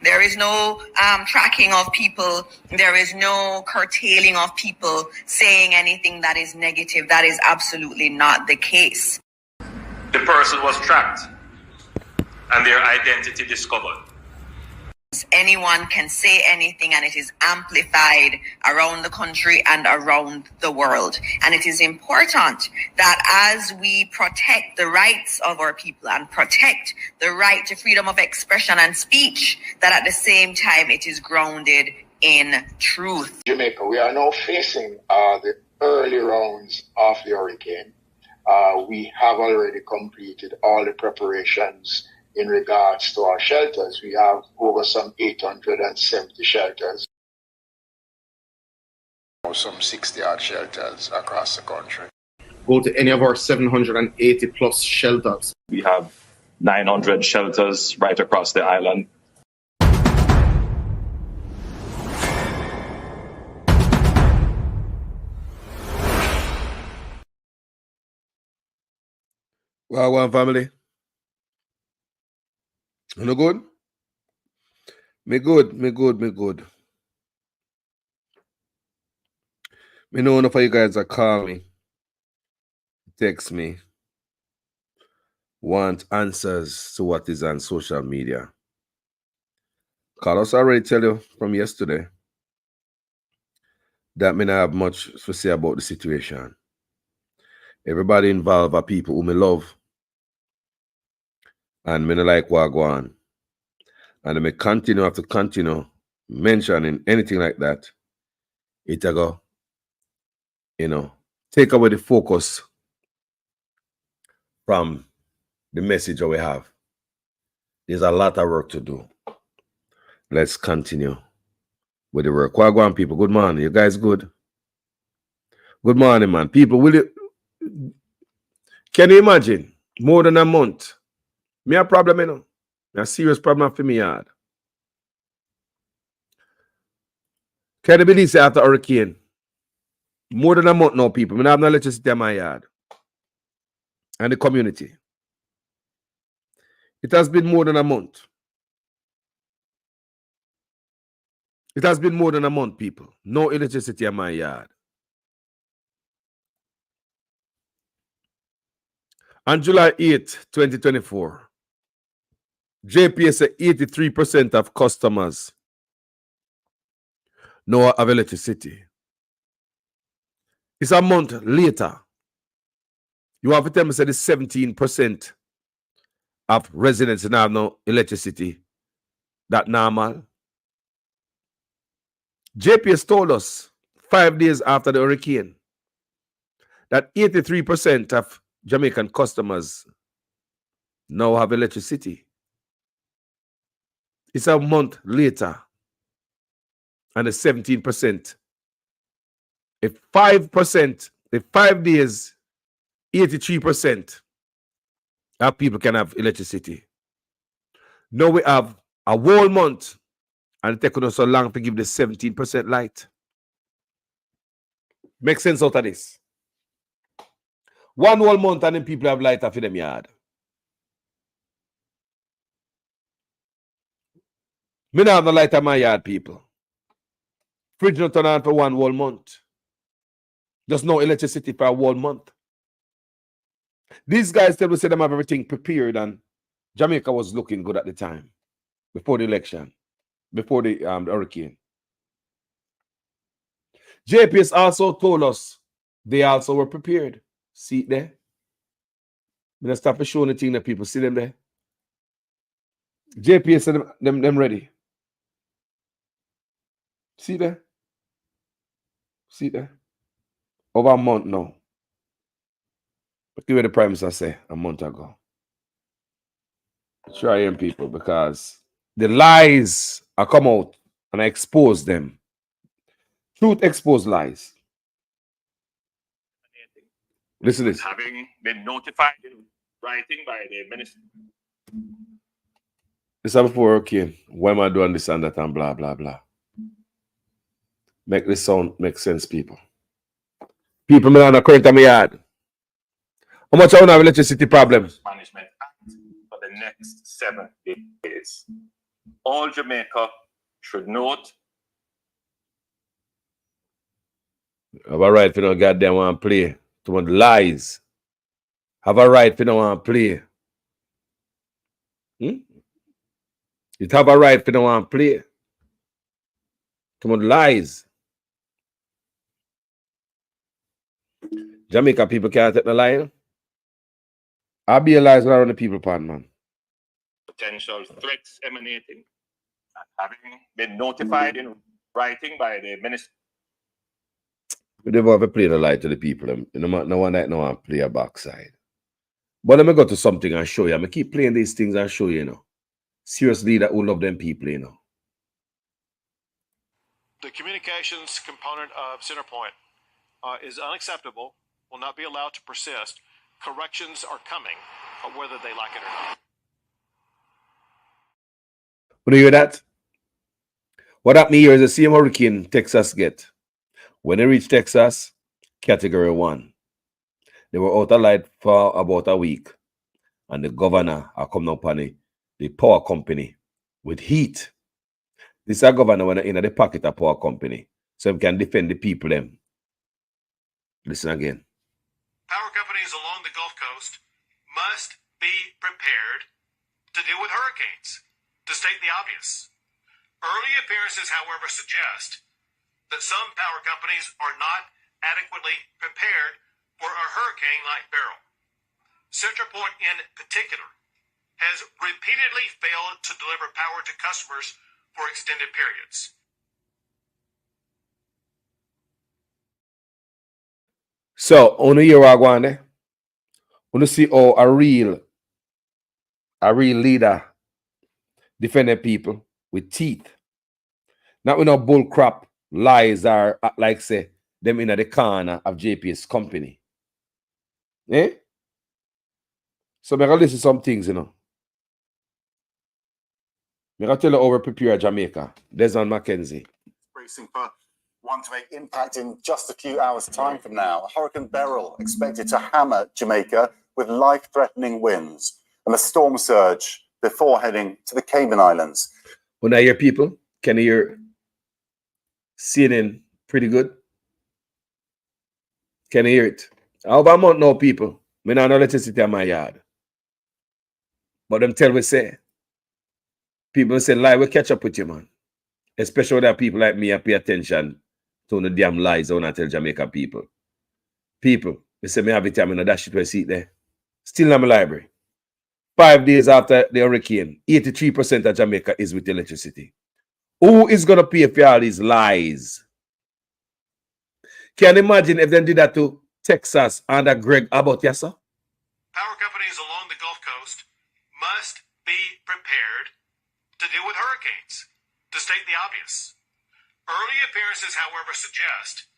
There is no tracking of people. There is no curtailing of people saying anything that is negative. That is absolutely not the case. The person was tracked and their identity discovered. Anyone can say anything, and it is amplified around the country and around the world. And it is important that as we protect the rights of our people and protect the right to freedom of expression and speech, that at the same time it is grounded in truth. Jamaica, we are now facing the early rounds of the hurricane. We have already completed all the preparations in regards to our shelters. We have over some 870 shelters. Some 60 odd shelters across the country. Go to any of our 780 plus shelters. We have 900 shelters right across the island. Well, family. You good? Me good. Me know enough of you guys are calling me, text me, want answers to what is on social media. Carlos already tell you from yesterday that me not have much to say about the situation. Everybody involved are people who me love. And me not like what go on. And I may have to continue mentioning anything like that. It'll go, take away the focus from the message that we have. There's a lot of work to do. Let's continue with the work. Wagwan people, good morning. You guys good? Good morning, man. People, can you imagine? More than a month. Me a problem, a serious problem for me yard. Can you believe say after hurricane? More than a month now, people. I have no electricity in my yard. And the community. It has been more than a month. It has been more than a month, people. No electricity in my yard. On July 8th, 2024, JPS said 83% of customers now have electricity. It's a month later. You have to tell me that 17% of residents now have no electricity. That normal. JPS told us 5 days after the hurricane that 83% of Jamaican customers now have electricity. It's a month later. And it's 17%. If 5%, if 5 days, 83% of people can have electricity. Now we have a whole month and it taken us so long to give the 17% light. Make sense out of this. 1 whole month and then people have light off in them yard. Me not have no light in my yard, people. Fridge not turn on for 1 whole month. Just no electricity for a whole month. These guys tell me say them have everything prepared and Jamaica was looking good at the time. Before the election. Before the hurricane. JPS also told us they also were prepared. See it there? I'm going to stop showing the thing that people see them there. JPS said them ready. See there? See there? Over a month now. But give me the Prime Minister say a month ago. Try hearing people because the lies are come out and I expose them. Truth expose lies. Listen to this. Having been notified in writing by the minister. This is before hurricane. Why am I doing this and that and blah, blah, blah. Make this sound make sense, people. People me on the current of my yard. How much I want to have electricity problem? Management Act for the next 7 days. All Jamaica should note. Have a right for no goddamn want to play. Too much lies. Have a right for no want to play. You have a right for no want to play. Too much lies. Jamaica people can't take the lie. I'll be a lies around the people part, man. Potential threats emanating and having been notified in writing by the minister. We never ever play the lie to the people. No one that no one play a backside. But let me go to something and show you. I'm going to keep playing these things and show you, you know. Serious leader who love them people, you know. The communications component of Centerpoint is unacceptable, will not be allowed to persist. Corrections are coming, whether they like it or not. When you hear that? What happened here is the same hurricane Texas get. When they reach Texas, category 1. They were out of light for about a week. And the governor are coming up on the power company with heat. This is a governor when in the pocket of power company. So he can defend the people them. Listen again. Power companies along the Gulf Coast must be prepared to deal with hurricanes, to state the obvious. Early appearances, however, suggest that some power companies are not adequately prepared for a hurricane like Beryl. Centerpoint in particular has repeatedly failed to deliver power to customers for extended periods. So, on hear what I go on there. Want to see how a real leader defending people with teeth. Not with no bull crap lies or like say them in the corner of JP's company. Eh? So I'm going to listen to some things, you know. I'm going to tell you how we prepare Jamaica. Desmond Mackenzie. Bracing for one to make impact in just a few hours' time from now. Hurricane Beryl expected to hammer Jamaica with life-threatening winds and a storm surge before heading to the Cayman Islands. When I hear people, can you hear CNN pretty good? Can you hear it? How about month now, people? Me not no electricity in my yard. But them tell we say, people say, lie, we catch up with you, man. Especially that people like me pay attention to the damn lies I want to tell Jamaica people. People, they say me have vitamin that shit we see there. Still in my library. 5 days after the hurricane, 83% of Jamaica is with electricity. Who is going to pay for all these lies? Can you imagine if they did that to Texas under Greg Abbott, yes, sir? Power companies along the Gulf Coast must be prepared to deal with hurricanes, to state the obvious. Early appearances, however, suggest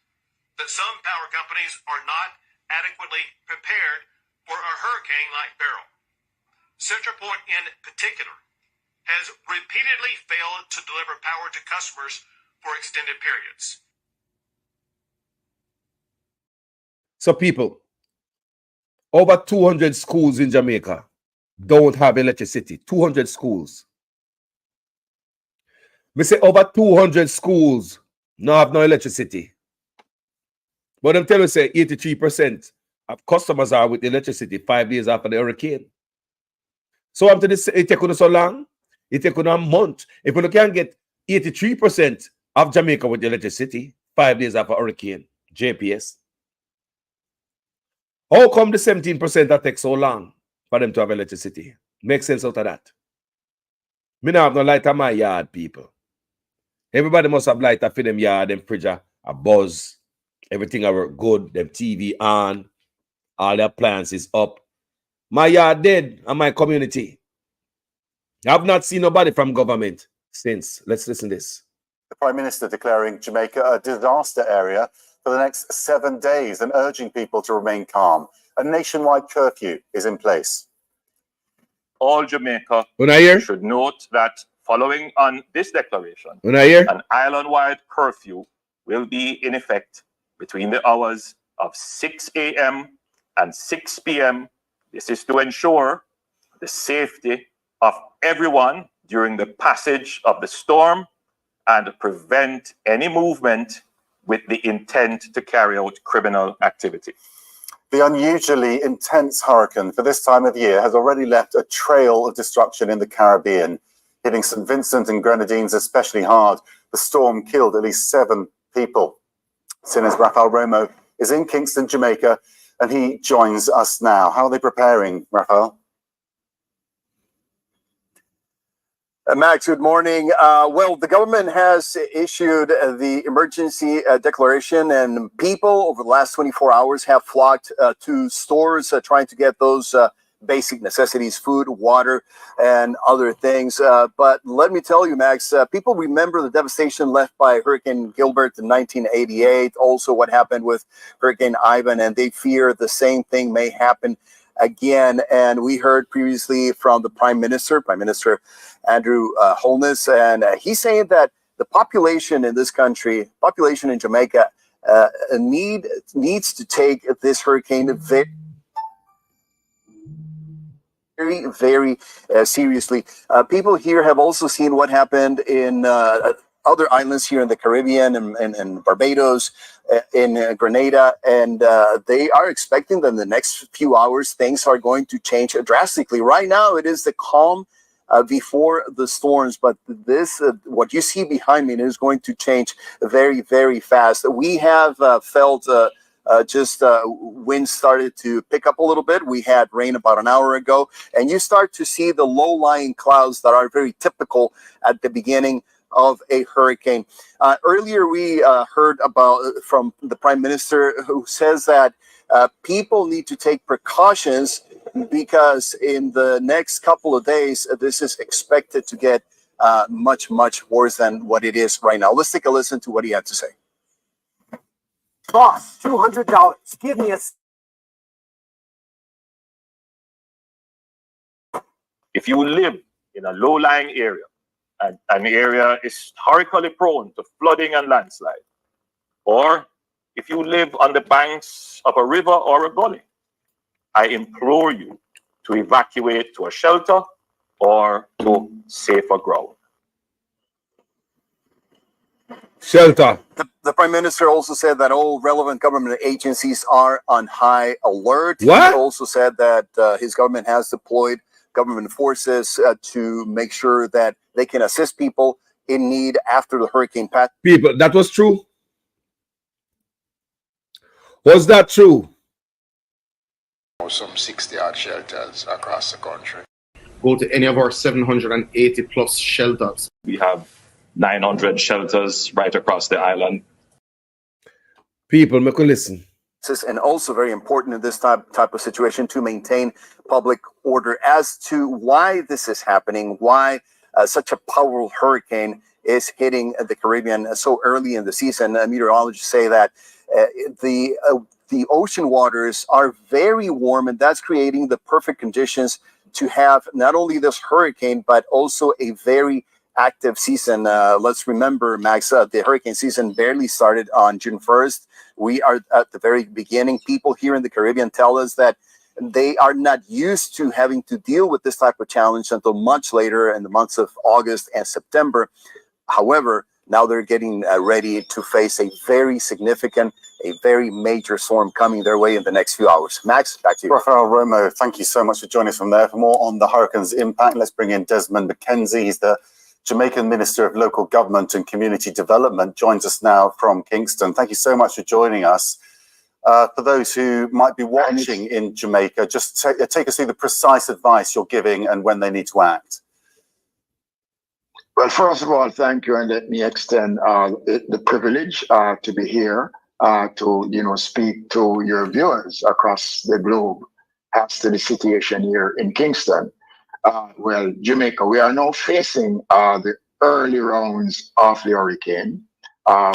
that some power companies are not adequately prepared for a hurricane like Beryl. Centerpoint in particular has repeatedly failed to deliver power to customers for extended periods. So people, over 200 schools in Jamaica don't have electricity. 200 schools. We say over 200 schools now have no electricity. But them tell us say 83% of customers are with electricity 5 days after the hurricane. So after this, it take so long, it take a month. If we can get 83% of Jamaica with electricity 5 days after hurricane, JPS, how come the 17% that takes so long for them to have electricity? Make sense out of that. Me not have no light on my yard, people. Everybody must have light for them yard, them fridge, a buzz. Everything are good, them TV on, all their appliances up. My yard dead and my community. I've not seen nobody from government since. Let's listen to this. The Prime Minister declaring Jamaica a disaster area for the next 7 days and urging people to remain calm. A nationwide curfew is in place. All Jamaica should note that following on this declaration, an island-wide curfew will be in effect between the hours of 6 a.m. and 6 p.m. This is to ensure the safety of everyone during the passage of the storm and prevent any movement with the intent to carry out criminal activity. The unusually intense hurricane for this time of year has already left a trail of destruction in the Caribbean, hitting St. Vincent and Grenadines especially hard. The storm killed at least 7 people. CNN's Rafael Romo is in Kingston, Jamaica, and he joins us now. How are they preparing, Rafael? Max, good morning. Well, the government has issued the emergency declaration, and people over the last 24 hours have flocked to stores trying to get those basic necessities, food, water, and other things. But let me tell you, Max, people remember the devastation left by Hurricane Gilbert in 1988, also what happened with Hurricane Ivan, and they fear the same thing may happen again. And we heard previously from the Prime Minister Andrew Holness, and he's saying that the population in this country, population in Jamaica, needs to take this hurricane very seriously. People here have also seen what happened in other islands here in the Caribbean and Barbados, in Grenada, and they are expecting that in the next few hours things are going to change drastically. Right now it is the calm before the storms, but this what you see behind me is going to change very, very fast. We have felt wind started to pick up a little bit. We had rain about an hour ago, and you start to see the low-lying clouds that are very typical at the beginning of a hurricane. Earlier, we heard from the Prime Minister, who says that people need to take precautions because in the next couple of days, this is expected to get much, much worse than what it is right now. Let's take a listen to what he had to say. Boss, $200. Give me a... If you live in a low-lying area, and an area is historically prone to flooding and landslide, or if you live on the banks of a river or a gully, I implore you to evacuate to a shelter or to safer ground. Shelter. The Prime Minister also said that all relevant government agencies are on high alert. What? He also said that his government has deployed government forces to make sure that they can assist people in need after the hurricane passed. People, that was true? Was that true? Some 60-odd shelters across the country. Go to any of our 780 plus shelters. We have 900 shelters right across the island. People, make a listen. And also very important in this type of situation to maintain public order. As to why this is happening, why such a powerful hurricane is hitting the Caribbean so early in the season, meteorologists say that the ocean waters are very warm, and that's creating the perfect conditions to have not only this hurricane, but also a very active season. Let's remember, Max, the hurricane season barely started on June 1st. We are at the very beginning. People here in the Caribbean tell us that they are not used to having to deal with this type of challenge until much later in the months of August and September. However, now they're getting ready to face a very significant, a very major storm coming their way in the next few hours. Max, back to you. Rafael Romo, thank you so much for joining us from there. For more on the hurricane's impact, let's bring in Desmond McKenzie. He's the Jamaican Minister of Local Government and Community Development, joins us now from Kingston. Thank you so much for joining us. For those who might be watching in Jamaica, just take us through the precise advice you're giving and when they need to act. Well, first of all, thank you, and let me extend the privilege to be here to speak to your viewers across the globe as to the situation here in Kingston. Well, Jamaica, we are now facing the early rounds of the hurricane.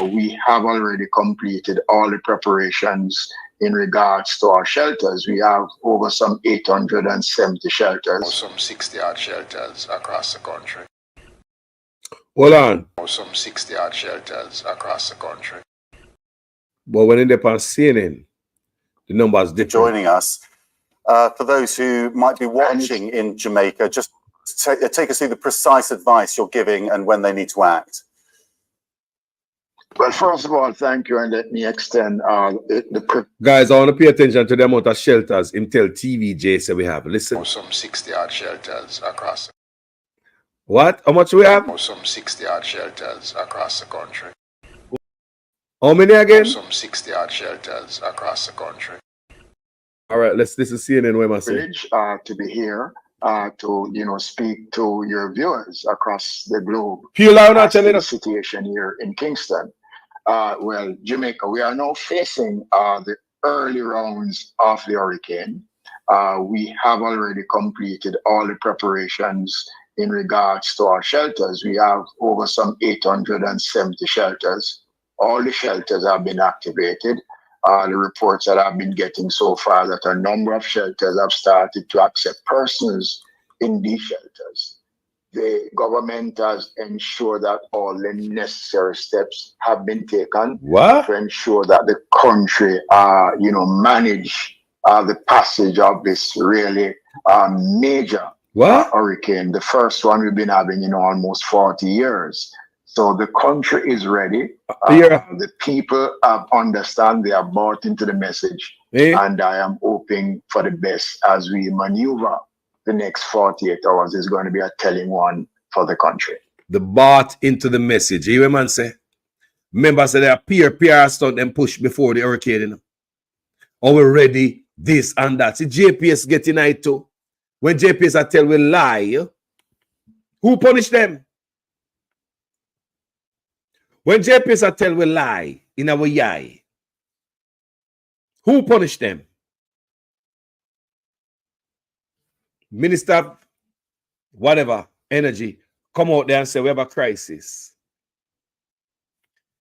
We have already completed all the preparations in regards to our shelters. We have over some 870 shelters. Some 60-odd shelters across the country. Hold on. Some 60-odd shelters across the country. But when they're on CNN, the numbers different. Joining us. For those who might be watching in Jamaica, just take us through the precise advice you're giving and when they need to act. Well, first of all, thank you, and let me extend the guys. I want to pay attention to the amount of shelters Intel TVJ say we have. Listen, some 60-odd shelters across. What? How much we have? Some 60-odd shelters across the country. How many again? Some 60-odd shelters across the country. All right, this is CNN. Where am I saying? To be here. To speak to your viewers across the globe. The situation here in Kingston. Well, Jamaica, we are now facing the early rounds of the hurricane. We have already completed all the preparations in regards to our shelters. We have over some 870 shelters. All the shelters have been activated. The reports that I've been getting so far that a number of shelters have started to accept persons in these shelters. The government has ensured that all the necessary steps have been taken to ensure that the country, manage the passage of this really major hurricane. The first one we've been having, almost 40 years. So the country is ready. The people understand, they are bought into the message. And I am hoping for the best as we maneuver. The next 48 hours is going to be a telling one for the country. The bought into the message. You hear man say? Remember, say they PR stunt and push before the hurricane. Or we're ready, this and that. See, JPS getting it too. When JPS I tell we lie, who punish them? When JPS I tell we lie in our yai, who punish them? Minister, whatever, energy, come out there and say we have a crisis.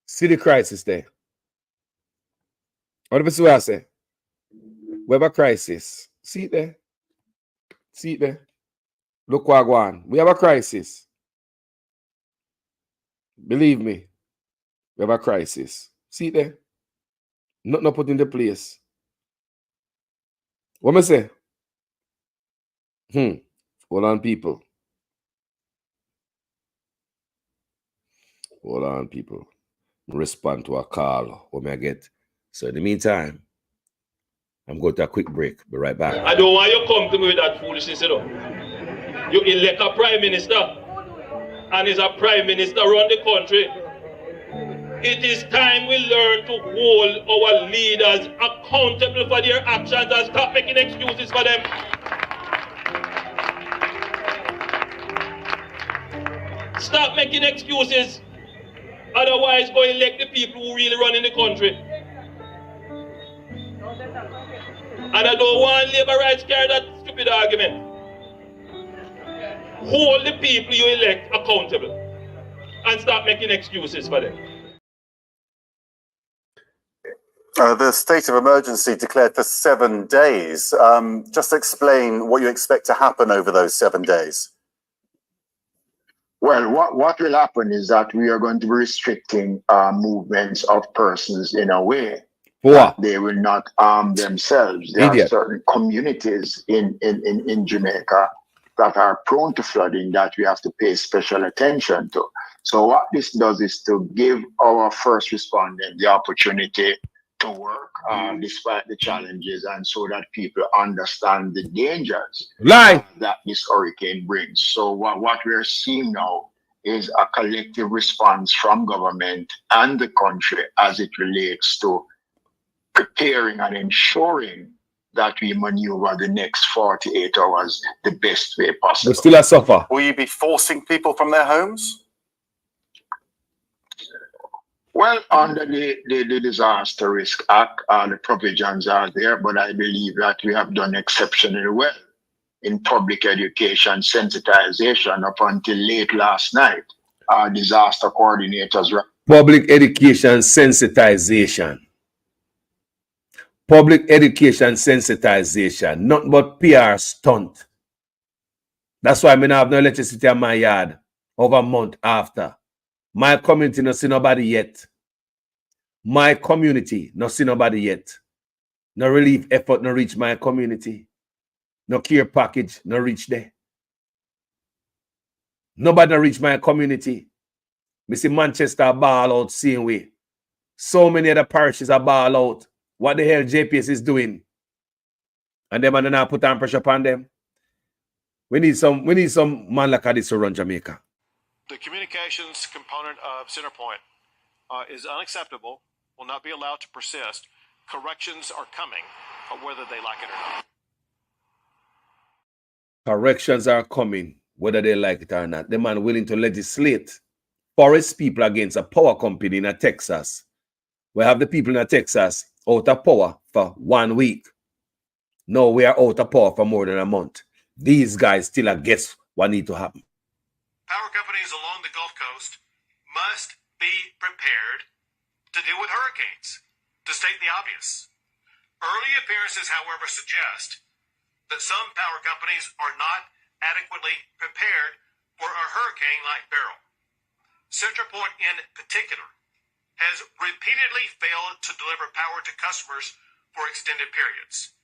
See the crisis there. What do I say? We have a crisis. See it there. See it there. Look what I go on. We have a crisis. Believe me. We have a crisis. See it there. Not put in the place. What am I say? Hold on, people. Hold on, people. Respond to a call when I get. So in the meantime, I'm going to a quick break. Be right back. I don't want you to come to me with that foolishness, you know. You elect a prime minister, and is a prime minister run the country. It is time we learn to hold our leaders accountable for their actions and stop making excuses for them. Stop making excuses. Otherwise, go elect the people who really run in the country. And I don't want labor rights carry that stupid argument. Hold the people you elect accountable and stop making excuses for them. The state of emergency declared for 7 days. Just explain what you expect to happen over those 7 days. Well, what will happen is that we are going to be restricting movements of persons in a way that they will not arm themselves. There are certain communities in Jamaica that are prone to flooding that we have to pay special attention to. So what this does is to give our first responders the opportunity to work despite the challenges, and so that people understand the dangers that this hurricane brings. So what we're seeing now is a collective response from government and the country as it relates to preparing and ensuring that we maneuver the next 48 hours the best way possible. But still a suffer. Will you be forcing people from their homes? Well, under the Disaster Risk Act, the provisions are there, but I believe that we have done exceptionally well in public education sensitization up until late last night. Our disaster coordinators. Public education sensitization. Public education sensitization. Nothing but PR stunt. That's why I have no electricity in my yard over a month after. My community not see nobody yet. My community not see nobody yet. No relief effort no reach my community. No care package no reach there. Nobody reach my community. Me see Manchester ball out same way. So many other parishes are ball out. What the hell JPS is doing? And them and then I put on pressure upon them. We need some man like this to run Jamaica. The communications component of Centerpoint is unacceptable, will not be allowed to persist. Corrections are coming, whether they like it or not. Corrections are coming, whether they like it or not. The man willing to legislate forest people against a power company in Texas. We have the people in Texas out of power for 1 week. No, we are out of power for more than a month. These guys still guess what needs to happen. Power companies along the Gulf Coast must be prepared to deal with hurricanes, to state the obvious. Early appearances, however, suggest that some power companies are not adequately prepared for a hurricane like Beryl. Centerpoint in particular has repeatedly failed to deliver power to customers for extended periods.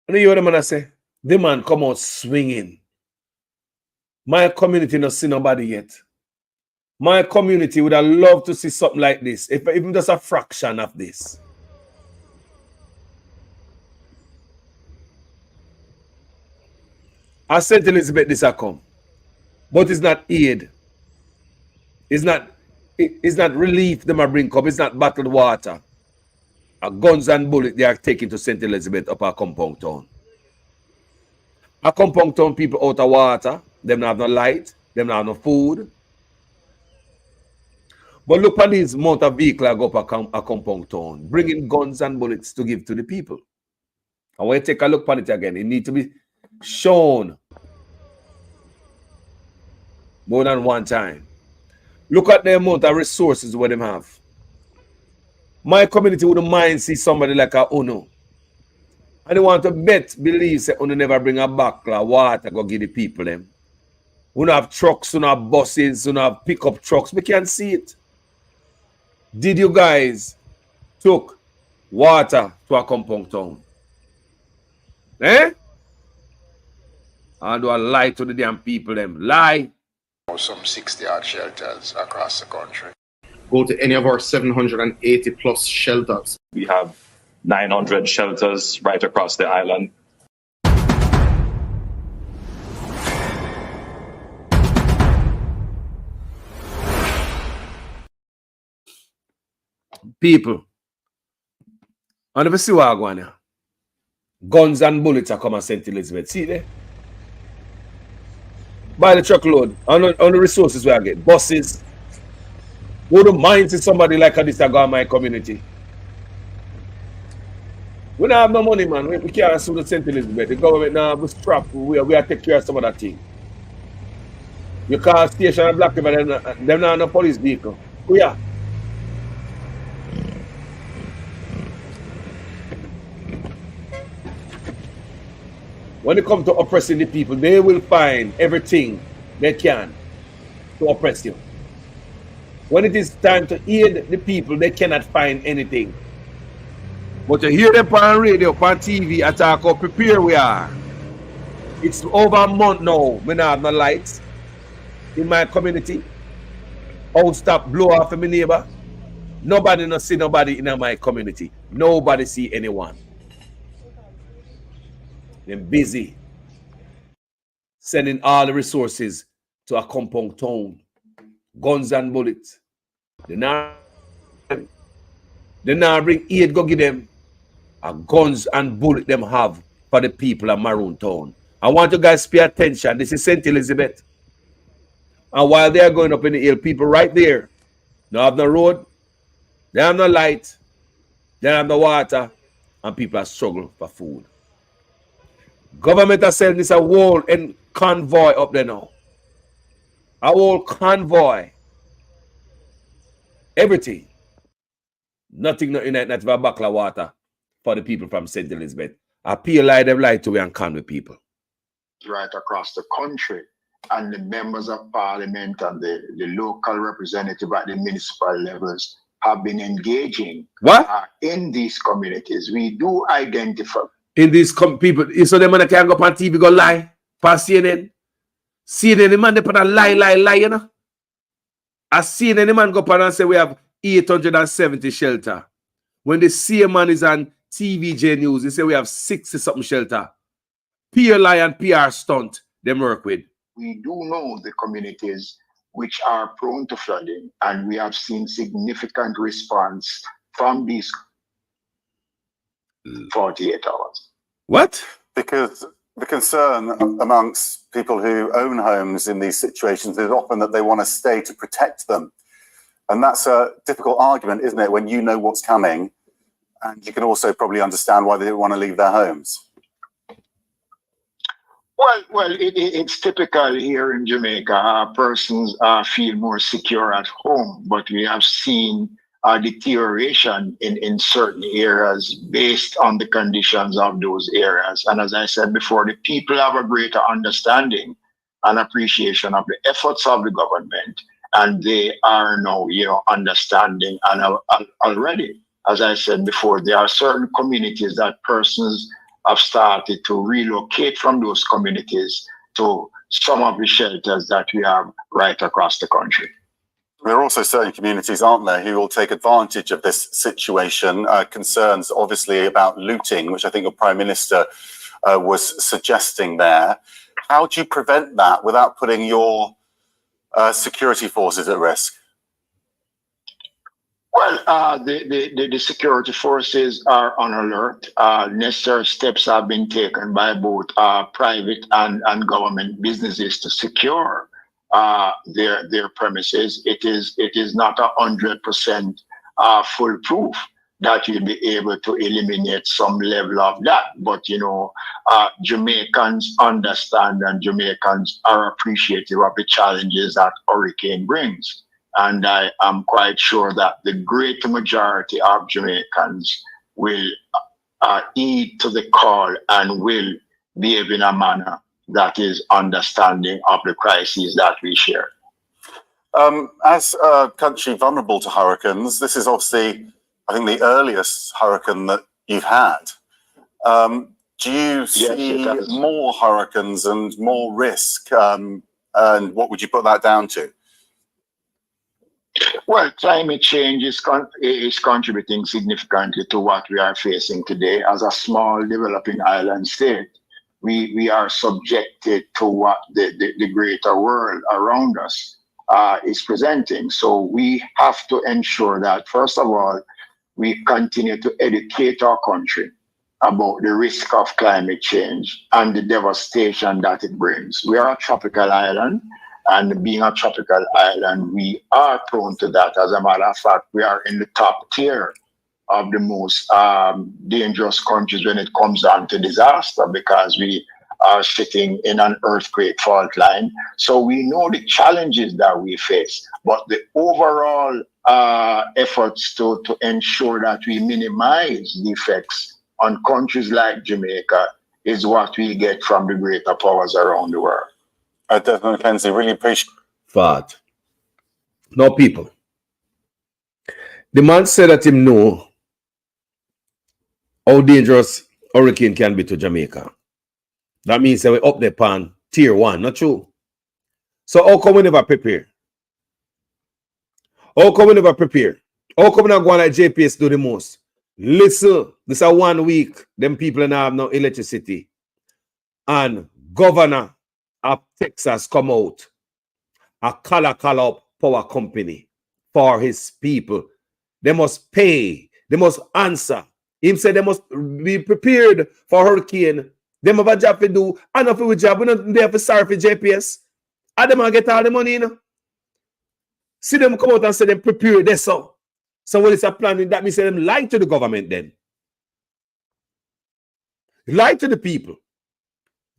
You know what the man say? The man come out swinging. My community not see nobody yet. My community would have loved to see something like this, if even just a fraction of this. I said to Elizabeth this I come, but it's not aid. It's not relief them I bring up. It's not bottled water. Guns and bullets they are taken to St. Elizabeth up our compound town. A compound town people out of water, them not have no light, them not have no food. But look at these amount of vehicles go up a compound town, bringing guns and bullets to give to the people. And when you take a look at it again, it needs to be shown more than one time. Look at the amount of resources what them have. My community wouldn't mind see somebody like a UNO. And they want to believe that UNO never bring a buckler of water go give the people them. We don't have trucks, we don't have buses, we don't have pickup trucks. We can't see it. Did you guys took water to a compound town? Eh? And do a lie to the damn people them. Lie. Some 60-odd shelters across the country. Go to any of our 780 plus shelters. We have 900 shelters right across the island. People, I never see what I go on here. Guns and bullets are coming to St. Elizabeth. See there? Buy the truckload on the resources we I get. Buses. Wouldn't mind see somebody like this that go in my community. We don't have no money, man. We can't sue the St. Elizabeth. The government now have a strap. We are take care of some of that thing. You call station and Black River, them not no police vehicle. We are. When it comes to oppressing the people, they will find everything they can to oppress you. When it is time to aid the people, they cannot find anything. But you hear them on radio, on TV, attack how prepared we are. It's over a month now. We don't have no lights in my community. I'll stop blow off of my neighbor. Nobody not see nobody in my community. Nobody see anyone. They're busy sending all the resources to a compound town. Guns and bullets. They now bring aid go give them a guns and bullets them have for the people of Maroon Town. I want you guys to pay attention. This is St. Elizabeth. And while they are going up in the hill, people right there, they have no road, they have no light, they have no water, and people are struggling for food. Government are sending this a whole convoy up there now. A whole convoy. Everything. Nothing in that not a buckle of water for the people from St. Elizabeth. Appeal like them lie to and con with people. Right across the country. And the members of parliament and the local representative at the municipal levels have been engaging in these communities. We do identify in these people, so them man can go up on TV go lie, pass CNN. See any man they put a lie, you know. I seen any man go up and say we have 870 shelter. When the same man is on TVJ News, they say we have 60-something shelter. PR lie and PR stunt them work with. We do know the communities which are prone to flooding, and we have seen significant response from these 48 hours. What? Because the concern amongst people who own homes in these situations is often that they want to stay to protect them. And that's a difficult argument, isn't it, when you know what's coming, and you can also probably understand why they don't want to leave their homes. Well, it's typical here in Jamaica. Persons feel more secure at home, but we have seen deterioration in certain areas based on the conditions of those areas. And as I said before, the people have a greater understanding and appreciation of the efforts of the government, and they are now, understanding. And already, as I said before, there are certain communities that persons have started to relocate from those communities to some of the shelters that we have right across the country. There are also certain communities, aren't there, who will take advantage of this situation. Concerns, obviously, about looting, which I think your Prime Minister was suggesting there. How do you prevent that without putting your security forces at risk? Well, the security forces are on alert. Necessary steps have been taken by both private and government businesses to secure their premises. It is not 100% foolproof that you'll be able to eliminate some level of that. But Jamaicans understand, and Jamaicans are appreciative of the challenges that hurricane brings. And I am quite sure that the great majority of Jamaicans will heed to the call and will behave in a manner that is understanding of the crises that we share. As a country vulnerable to hurricanes, this is obviously, I think, the earliest hurricane that you've had. Do you see more hurricanes and more risk? And what would you put that down to? Well, climate change is contributing significantly to what we are facing today. As a small developing island state, we are subjected to what the greater world around us is presenting. So we have to ensure that, first of all, we continue to educate our country about the risk of climate change and the devastation that it brings. We are a tropical island. And being a tropical island, we are prone to that. As a matter of fact, we are in the top tier of the most dangerous countries when it comes down to disaster, because we are sitting in an earthquake fault line. So we know the challenges that we face, but the overall efforts to ensure that we minimize the effects on countries like Jamaica is what we get from the greater powers around the world. Desmond McKenzie, really appreciate Fat. No people. The man said that him know how dangerous hurricane can be to Jamaica. That means that we're up there on tier 1, not true. So how come we never prepare? How come we never prepare? How come we not go like JPS do the most? Listen, this is 1 week, them people now have no electricity. And governor of Texas come out a call up power company for his people. They must pay. They must answer. Him said they must be prepared for hurricane. Them have a job to do. And if we job, we don't there for sorry for JPS. And them get all the money, See them come out and say them prepare this so. So what is a planning? That means them lie to the government then. Lie to the people.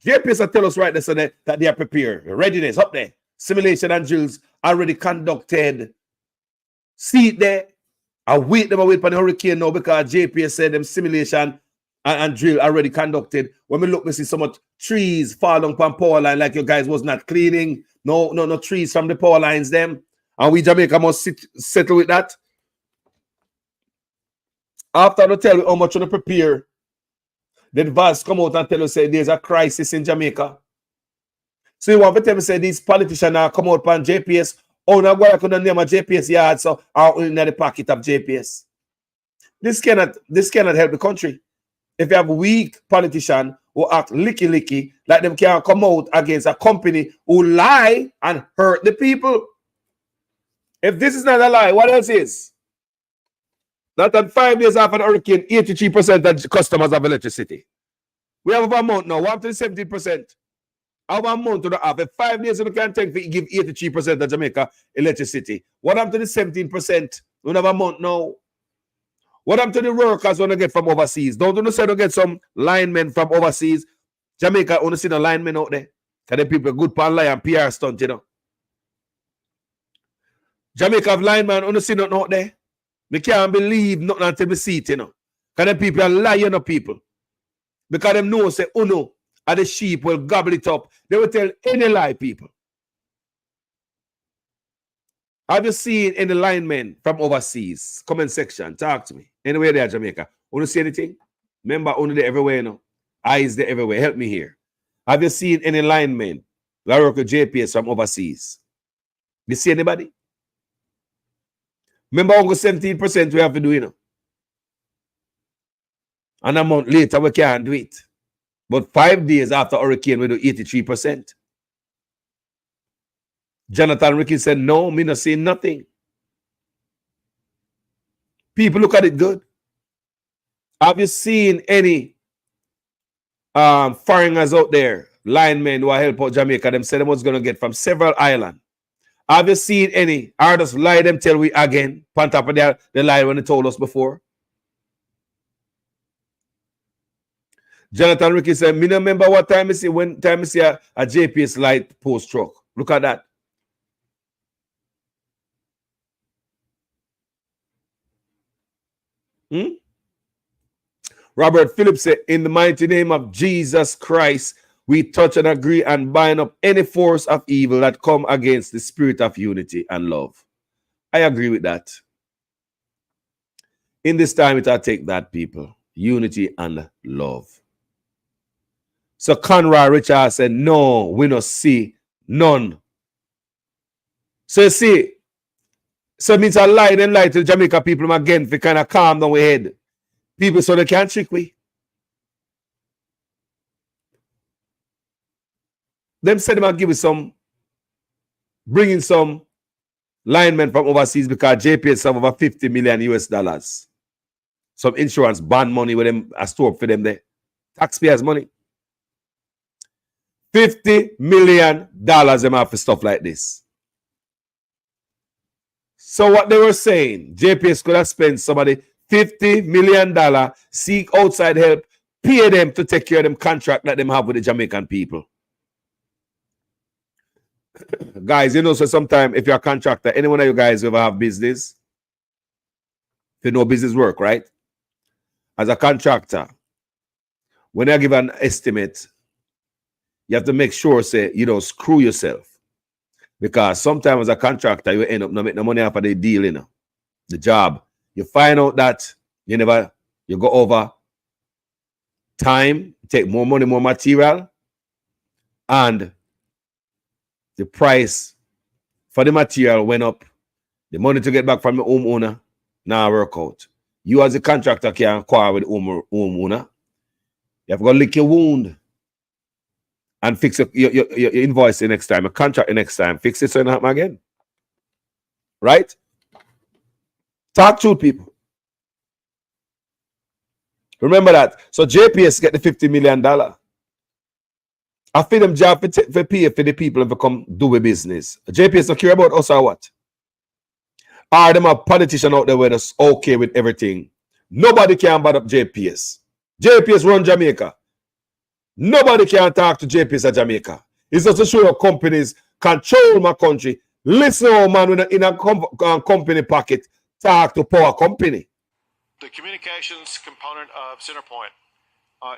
JPS tell us right there so that they are prepared. Readiness up there. Simulation and drills already conducted. See it there. I wait for the hurricane now because JPS said them simulation and drill already conducted. When we look, we see so much trees fall on power line like you guys was not cleaning. No trees from the power lines them. And we Jamaica must settle with that. After they tell you how much to prepare, then Vaz come out and tell us say there's a crisis in Jamaica. So you want to tell me say these politicians now come out on JPS? Oh, now I couldn't name a JPS yard, so are in the pocket of JPS. This cannot help the country. If you have weak politicians who act licky, like them can't come out against a company who lie and hurt the people. If this is not a lie, what else is? That at 5 years after the hurricane, 83% of customers have electricity. We have about a month now, 170%. Our amount to the half. If 5 years you can take to give 83% of Jamaica electricity. What happened to the 17%? We have a month now. What happened to the workers when they get from overseas? Don't you say to get some linemen from overseas? Jamaica only see the linemen out there. Because the people good pan lie and PR stunt, you know. Jamaica have linemen only see nothing out there. We can't believe nothing until we see it, you know. Because the people are lying of people. Because them know say, oh no, and the sheep will gobble it up. They will tell any lie, people. Have you seen any linemen from overseas? Comment section, talk to me. Anywhere there, Jamaica. Want to see anything? Remember, only there everywhere, you know. Eyes there everywhere. Help me here. Have you seen any linemen that work with JPS from overseas? You see anybody? Remember, only 17% we have to do, you know. And a month later, we can't do it. But 5 days after hurricane, we do 83%. Jonathan Ricky said, no, me not saying nothing. People look at it good. Have you seen any foreigners out there, linemen who are help out Jamaica? Them said them was going to get from several islands. Have you seen any? Or just lie them tell we again, on top of the lie when they told us before? Jonathan Ricky said, me no remember what time I see when time I see a JPS light post truck. Look at that. Robert Phillips said, in the mighty name of Jesus Christ, we touch and agree and bind up any force of evil that come against the spirit of unity and love. I agree with that. In this time, it will take that, people. Unity and love. So Conrad Richard said, no, we don't see none. So you see, so it means I lie and lie to the Jamaica people again for kind of calm down our head. People so they can't trick we. Them said they might give us some, bringing some linemen from overseas because JPS have over 50 million US dollars. Some insurance bond money with them a store for them there. Taxpayers' money. $50 million them have for stuff like this. So what they were saying, JPS could have spent somebody $50 million, seek outside help, pay them to take care of them contract that them have with the Jamaican people. Guys, you know, so sometimes if you're a contractor, any one of you guys ever have business, if you know business work, right? As a contractor, when I give an estimate, you have to make sure, say, you don't screw yourself. Because sometimes as a contractor, you end up not making no money off of the deal, you know, the job. You find out that you go over time, take more money, more material, and the price for the material went up. The money to get back from the homeowner now work out. You as a contractor can't quarrel with the homeowner. You have to go lick your wound and fix your invoice the next time, a contract the next time. Fix it so it don't happen again. Right? Talk to people. Remember that. So JPS get the $50 million. I feel them job for pay for the people to come do a business. JPS don't care about us or what? Are them a politician out there with us okay with everything? Nobody can bad up JPS. JPS run Jamaica. Nobody can talk to JPS at Jamaica. It's just to show your companies control my country. Listen, oh man, in a company pocket, talk to power company. The communications component of Centerpoint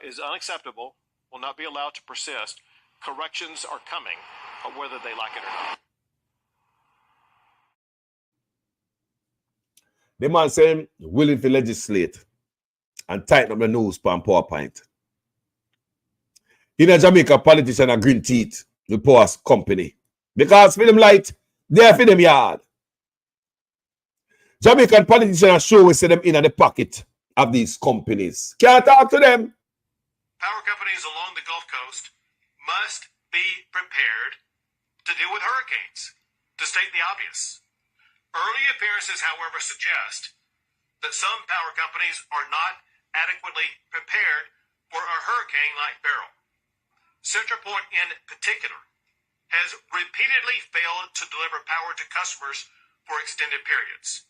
is unacceptable, will not be allowed to persist. Corrections are coming, whether they like it or not. The man saying willing to legislate and tighten up the nose on PowerPoint. In a Jamaica, politician are green teeth. the poorest company. Because for them light, they're for them yard. Jamaican politicians show we see them in the pocket of these companies. Can't talk to them. Power companies along the Gulf Coast must be prepared to deal with hurricanes, to state the obvious. Early appearances, however, suggest that some power companies are not adequately prepared for a hurricane like Beryl. CenterPoint in particular has repeatedly failed to deliver power to customers for extended periods.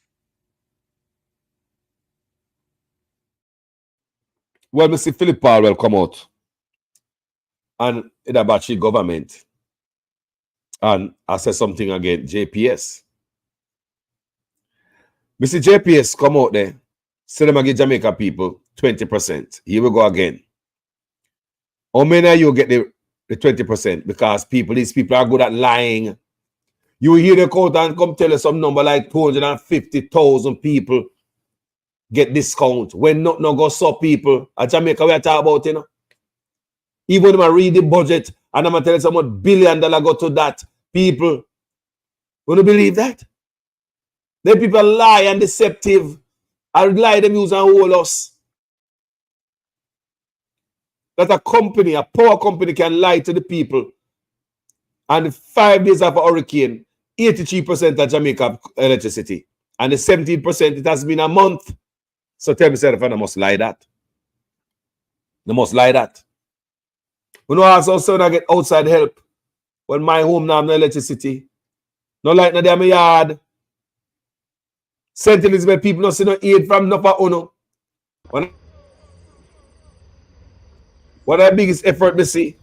Well, Mr. Philip Paul will come out and it about the government. And I said something again, JPS. Mr. JPS come out there, say them again Jamaica people 20%. Here we go again. How many of you get the 20%? Because these people are good at lying. You hear the quote and come tell us some number like 250,000 people get discount. When not go so people at Jamaica we are talking about, you know. Even when I read the budget and I'm going to tell you some $1 billion go to that, people want to believe that? Then people lie and deceptive. I lie them use and hold us. That a company, a power company can lie to the people. And 5 days after hurricane, 83% of Jamaica electricity. And the 17%, it has been a month. So tell me, sir, if I must lie that. They must lie that. We know also I get outside help. When my home now have no electricity. No light in my yard. St. Elizabeth people not see no aid from no for uno. What our biggest effort we see?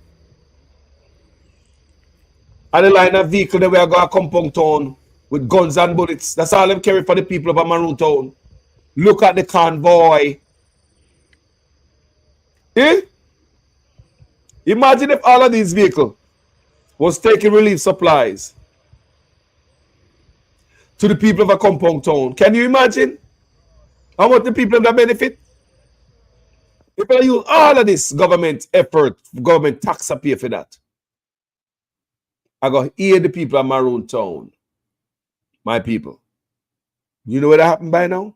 And the line of vehicle that we are going to Compound Town with guns and bullets. That's all them carry for the people of Maroon Town. Look at the convoy. Eh? Imagine if all of these vehicles was taking relief supplies to the people of a Compound Town. Can you imagine how much the people that benefit? If I use all of this government effort, government tax to pay for that, I go hear the people of Maroon Town. My people. You know what happened by now?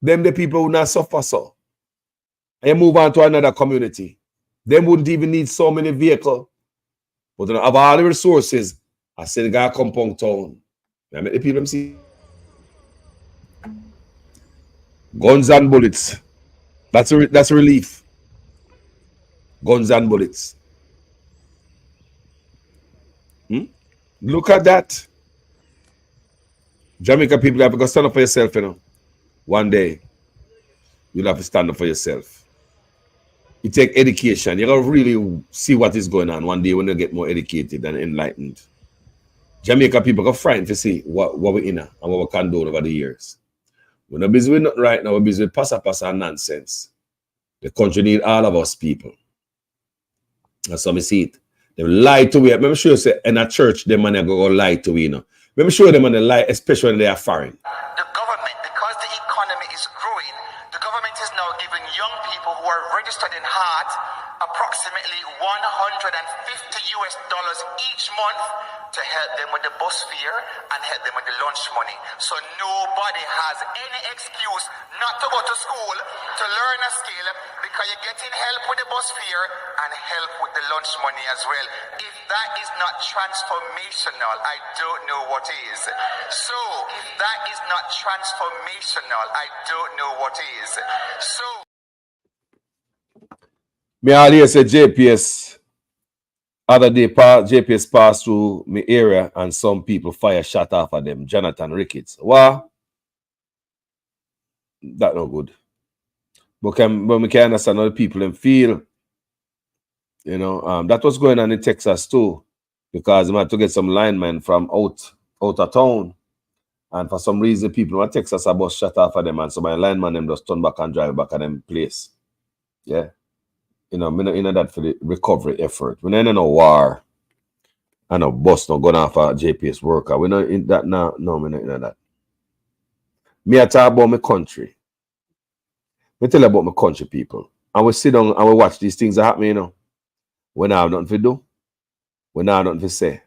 Them the people who not suffer so. And move on to another community. Them wouldn't even need so many vehicles. But they have all the resources. I said, guy Compound Town. I make the people see. Guns and bullets. That's a relief. Guns and bullets. Look at that. Jamaica people have to stand up for yourself, you know. One day, you'll have to stand up for yourself. You take education. You gotta really see what is going on one day when you get more educated and enlightened. Jamaica people are frightened to see what we're in and what we can do over the years. We're not busy with nothing right now. We're busy with passa and nonsense. The country need all of us people. That's how I see it. They lie to me. I'm sure you say in a church, the man go lie to me, you know. I'm sure them man lie, especially when they are foreign. The government, because the economy is growing, the government is now giving young people who are registered in heart approximately $150 each month to help them with the bus fare and help them with the lunch money. So nobody has any excuse not to go to school to learn a skill because you're getting help with the bus fare and help with the lunch money as well. If that is not transformational, I don't know what is. So if that is not transformational, I don't know what is. So me earlier say JPS. Other day, JPS passed through my area and some people fire shot off of them. Jonathan Ricketts. Wow. That no good. But we can understand how the people them feel. You know, that was going on in Texas too. Because they had to get some linemen from out of town. And for some reason, people in Texas are bus shot off of them. And so my lineman them just turn back and drive back at them place. Yeah. You know, I'm not that for the recovery effort. We're not in a war. And a bus not going off a JPS worker. We're not in that now. No, we're not in that. Me I talk about my country. Me tell you about my country, people. And we sit down and we watch these things that happen, you know. When I have nothing to do. We not nothing to say.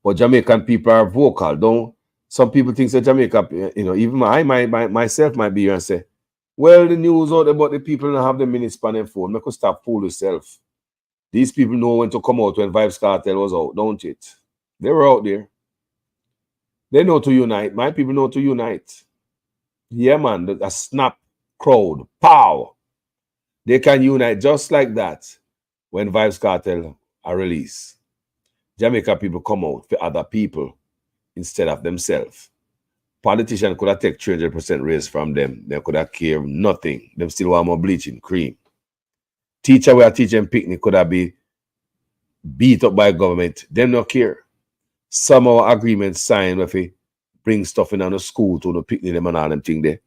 But Jamaican people are vocal. Don't some people think that Jamaica, you know, even myself might be here and say, well, the news out about the people don't have the minutes on their phone. Make us stop fool yourself. These people know when to come out when Vibes Cartel was out, don't it? They were out there. They know to unite. My people know to unite. Yeah, man, a snap crowd, pow. They can unite just like that when Vibes Cartel are released. Jamaica people come out for other people instead of themselves. Politicians could have taken 300% raise from them. They could have cared nothing. Them still want more bleaching cream. Teacher were teaching picnic could have been beat up by government. Them not care. Some of our agreements signed if we bring stuff in on the school to the picnic them and all them thing there.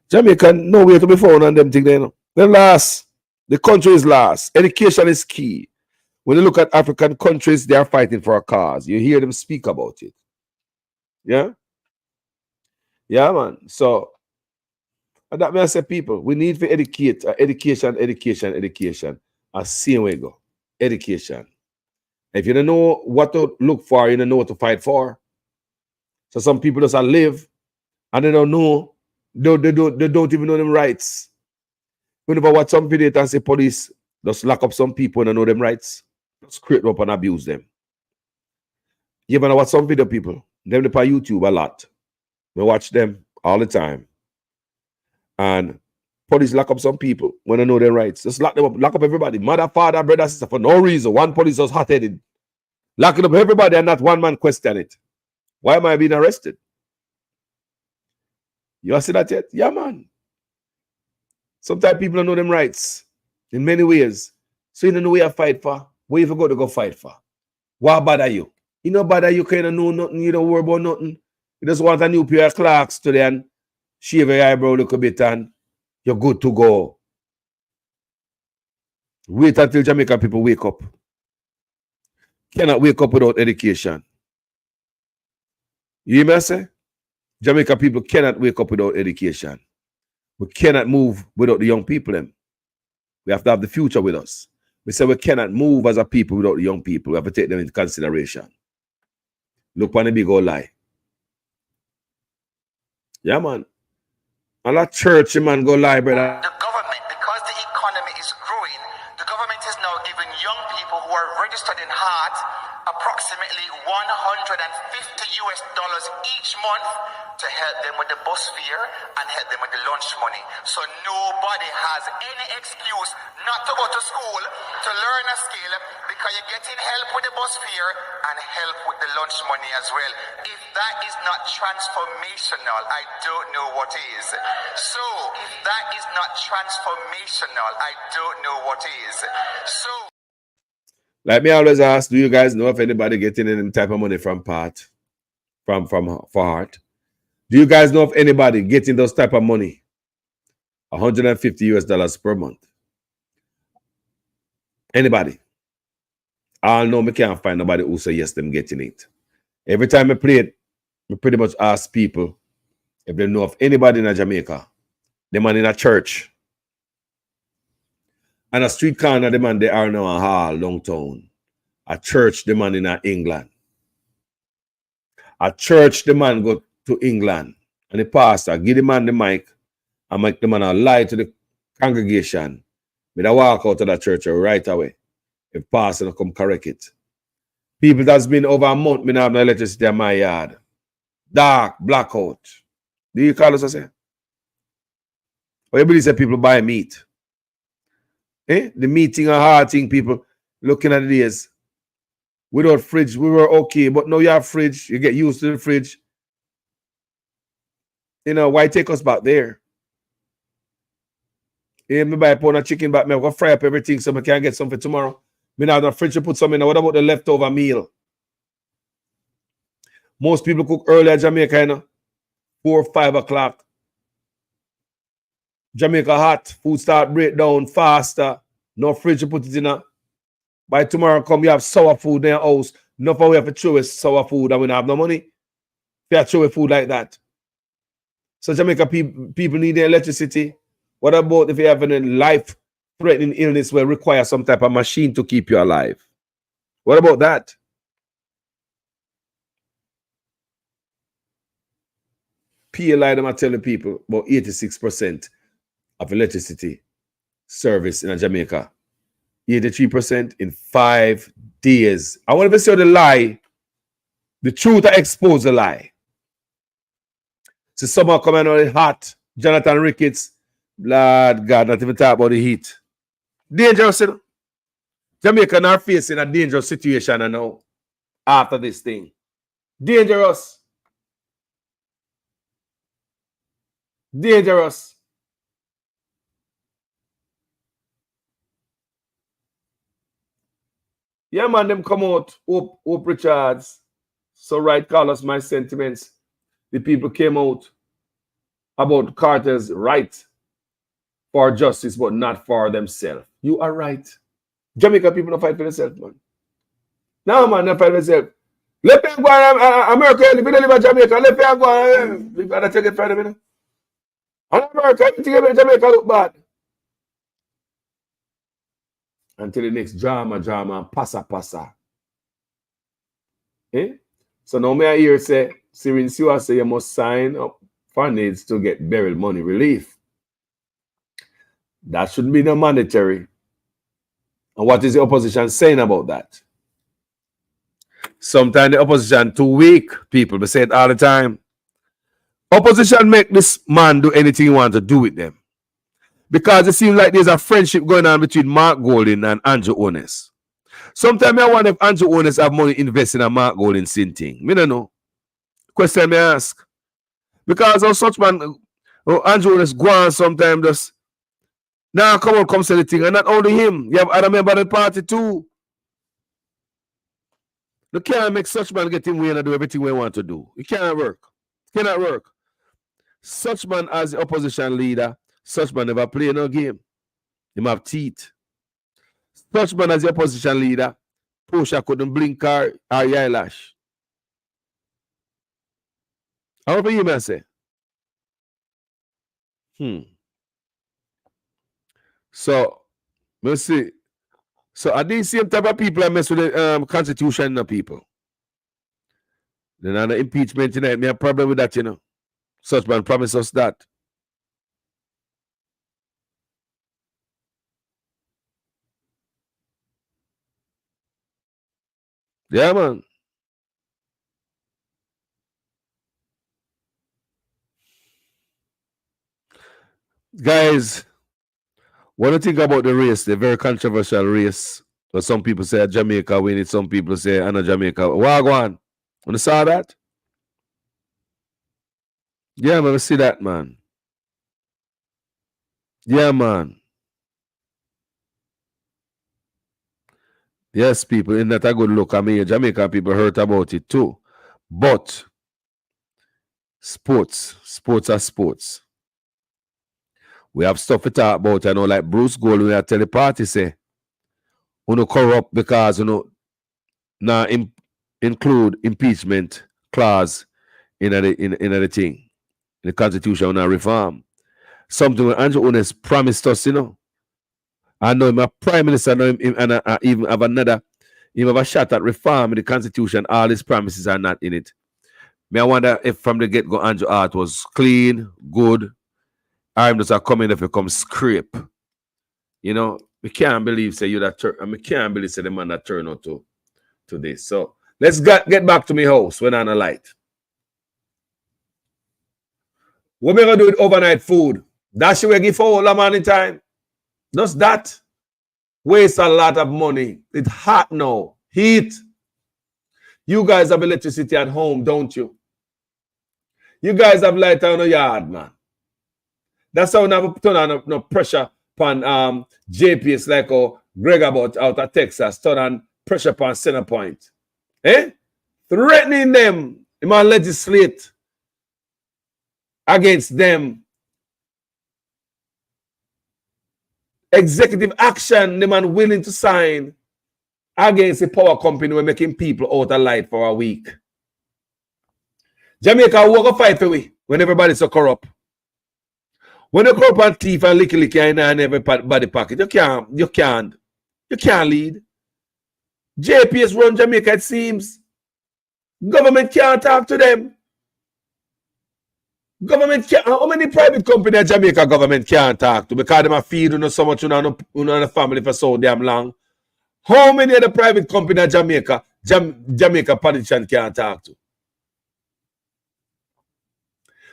Jamaica nowhere to be found on them thing there. No. They're last. The country is last. Education is key. When you look at African countries, they are fighting for a cause. You hear them speak about it. Yeah? Yeah, man. So, that means I say, people, we need to educate, education. I see where we go. Education. If you don't know what to look for, you don't know what to fight for. So some people just live and they don't know, they don't even know them rights. Whenever watch some video and say police just lock up some people and don't know them rights, just create up and abuse them. You ever watch some video people? Them on YouTube a lot. We watch them all the time. And police lock up some people when they know their rights. Just lock them up, lock up everybody. Mother, father, brother, sister, for no reason. One police was hot-headed. Locking up everybody and not one man question it. Why am I being arrested? You see that yet? Yeah, man. Sometimes people don't know them rights in many ways. So you don't know where you fight for. Where you go to go fight for? What bother you? You know bother you kind of know nothing. You don't worry about nothing. You just want a new pair of Clarks today and shave your eyebrow a little bit and you're good to go. Wait until Jamaican people wake up. Cannot wake up without education. You hear me say? Jamaican people cannot wake up without education. We cannot move without the young people. We have to have the future with us. We say we cannot move as a people without the young people. We have to take them into consideration. Look on the big old lie. Yeah, man. And that church, man, go lie, brother. The government, because the economy is growing, the government is now giving young people who are registered in heart approximately $150 each month to help them with the bus fare and help them with the lunch money. So nobody has any excuse not to go to school to learn a skill because you're getting help with the bus fare and help with the lunch money as well. If that is not transformational, I don't know what is. So if that is not transformational, I don't know what is. So like me always ask, do you guys know if anybody getting any type of money from part, for heart? Do you guys know if anybody getting those type of money? $150 per month. Anybody? I know me can't find nobody who say yes, them getting it. Every time I play it, I pretty much ask people if they know of anybody in Jamaica, the man in a church, and a street corner, the man they are now a hall downtown. A church, the man in England. A church, the man go to England. And the pastor give the man the mic and make the man a lie to the congregation. But I walk out of that church right away. If pastor don't come correct it. People that's been over a month, me not have no electricity in my yard. Dark, blackout. Do you call us, I say? Or you believe that people buy meat? The meeting and hard thing, people looking at the days. Without fridge, we were okay, but now you have fridge, you get used to the fridge. You know, why take us back there? Yeah, me buy a pound of chicken back, me go fry up everything so I can get something tomorrow. Me now have the fridge to put some in. What about the leftover meal? Most people cook early in Jamaica, you know, 4 or 5 o'clock. Jamaica hot, food start break down faster. No fridge to put it in. By tomorrow come, you have sour food in your house. Enough of we have to throw away sour food and we don't have no money. We have to throw away food like that. So Jamaica people need the electricity. What about if you have a life-threatening illness where it requires some type of machine to keep you alive? What about that? PLI, them are telling people about 86% of electricity service in Jamaica. 83% in 5 days. I want to see the lie. The truth I expose the lie. So summer coming on hot. Jonathan Ricketts. Lord God, not even talk about the heat. Dangerous, you know? Jamaica are facing a dangerous situation now after this thing. Dangerous. Dangerous. Yeah, man, them come out. Hope Richards. So right, Carlos, my sentiments. The people came out about Carter's right for justice, but not for themselves. You are right. Jamaica people don't fight for themselves, man. No, man, don't fight for themselves. Let me go America, if you don't live in Jamaica, let me go. We gotta take it from them. And America, everything in Jamaica look bad. Until the next drama, passa. Eh? So now may I hear say, Syrian Siwa say you must sign up for needs to get Beryl money relief. That should be no mandatory. And what is the opposition saying about that? Sometimes the opposition too weak, people. We say it all the time. Opposition make this man do anything he wants to do with them. Because it seems like there's a friendship going on between Mark Golding and Andrew Ones. Sometimes I wonder if Andrew Ones have money invested in a Mark Golding sin thing. Me don't know. Question me ask. Because of such man, Andrew Ones go on sometimes just now come say the thing. And not only him. You have other members of the party too. You can't make such man get him way and do everything we want to do. It cannot work. It cannot work. Such man as the opposition leader, such man never play no game. He have teeth. Such man as the opposition leader, Portia couldn't blink her eyelash. I hope you may say. So, let's see. So are these same type of people that mess with the constitution, no people? Then on the impeachment tonight, me have a problem with that, you know. Such man promise us that. Yeah, man. Guys, what do you think about the race, the very controversial race? Where some people say Jamaica win it, some people say Anna Jamaica. Wagwan. You saw that? Yeah, man, we see that, man. Yeah, man. Yes, people, isn't that a good look? I mean, Jamaican people hurt about it too. But sports are sports. We have stuff to talk about, you know, like Bruce Gold, when I tell the party, say, you know, corrupt because, you know, now include impeachment clause in the thing, in the constitution, now reform. Something when Andrew Ones promised us, you know. I know my prime minister, and I even have even have a shot at reform in the constitution. All his promises are not in it. I wonder if from the get-go Andrew Hart was clean, good, I'm just coming if it comes scrape. You know, we can't believe say you that I can't believe say the man that turn out to this. So let's get back to my house when I'm a light. What we gonna do with overnight food? That should we give for all the money time. Just that. Waste a lot of money. It's hot now. Heat. You guys have electricity at home, don't you? You guys have light on the yard, man. That's how we never turn on no pressure upon JPS like Greg about out of Texas. Turn on pressure upon Center Point. Threatening them. He might legislate against them. Executive action, the man willing to sign against the power company we're making people out of light for a week. Jamaica will go fight for we when everybody's so corrupt. When you corrupt and thief and licky and everybody pocket, you can't lead. JPS run Jamaica, it seems. Government can't talk to them. Government can't. How many private companies in Jamaica government can't talk to because them are feed so much the family for so damn long? How many of the private companies in Jamaica, Jamaica politicians can't talk to?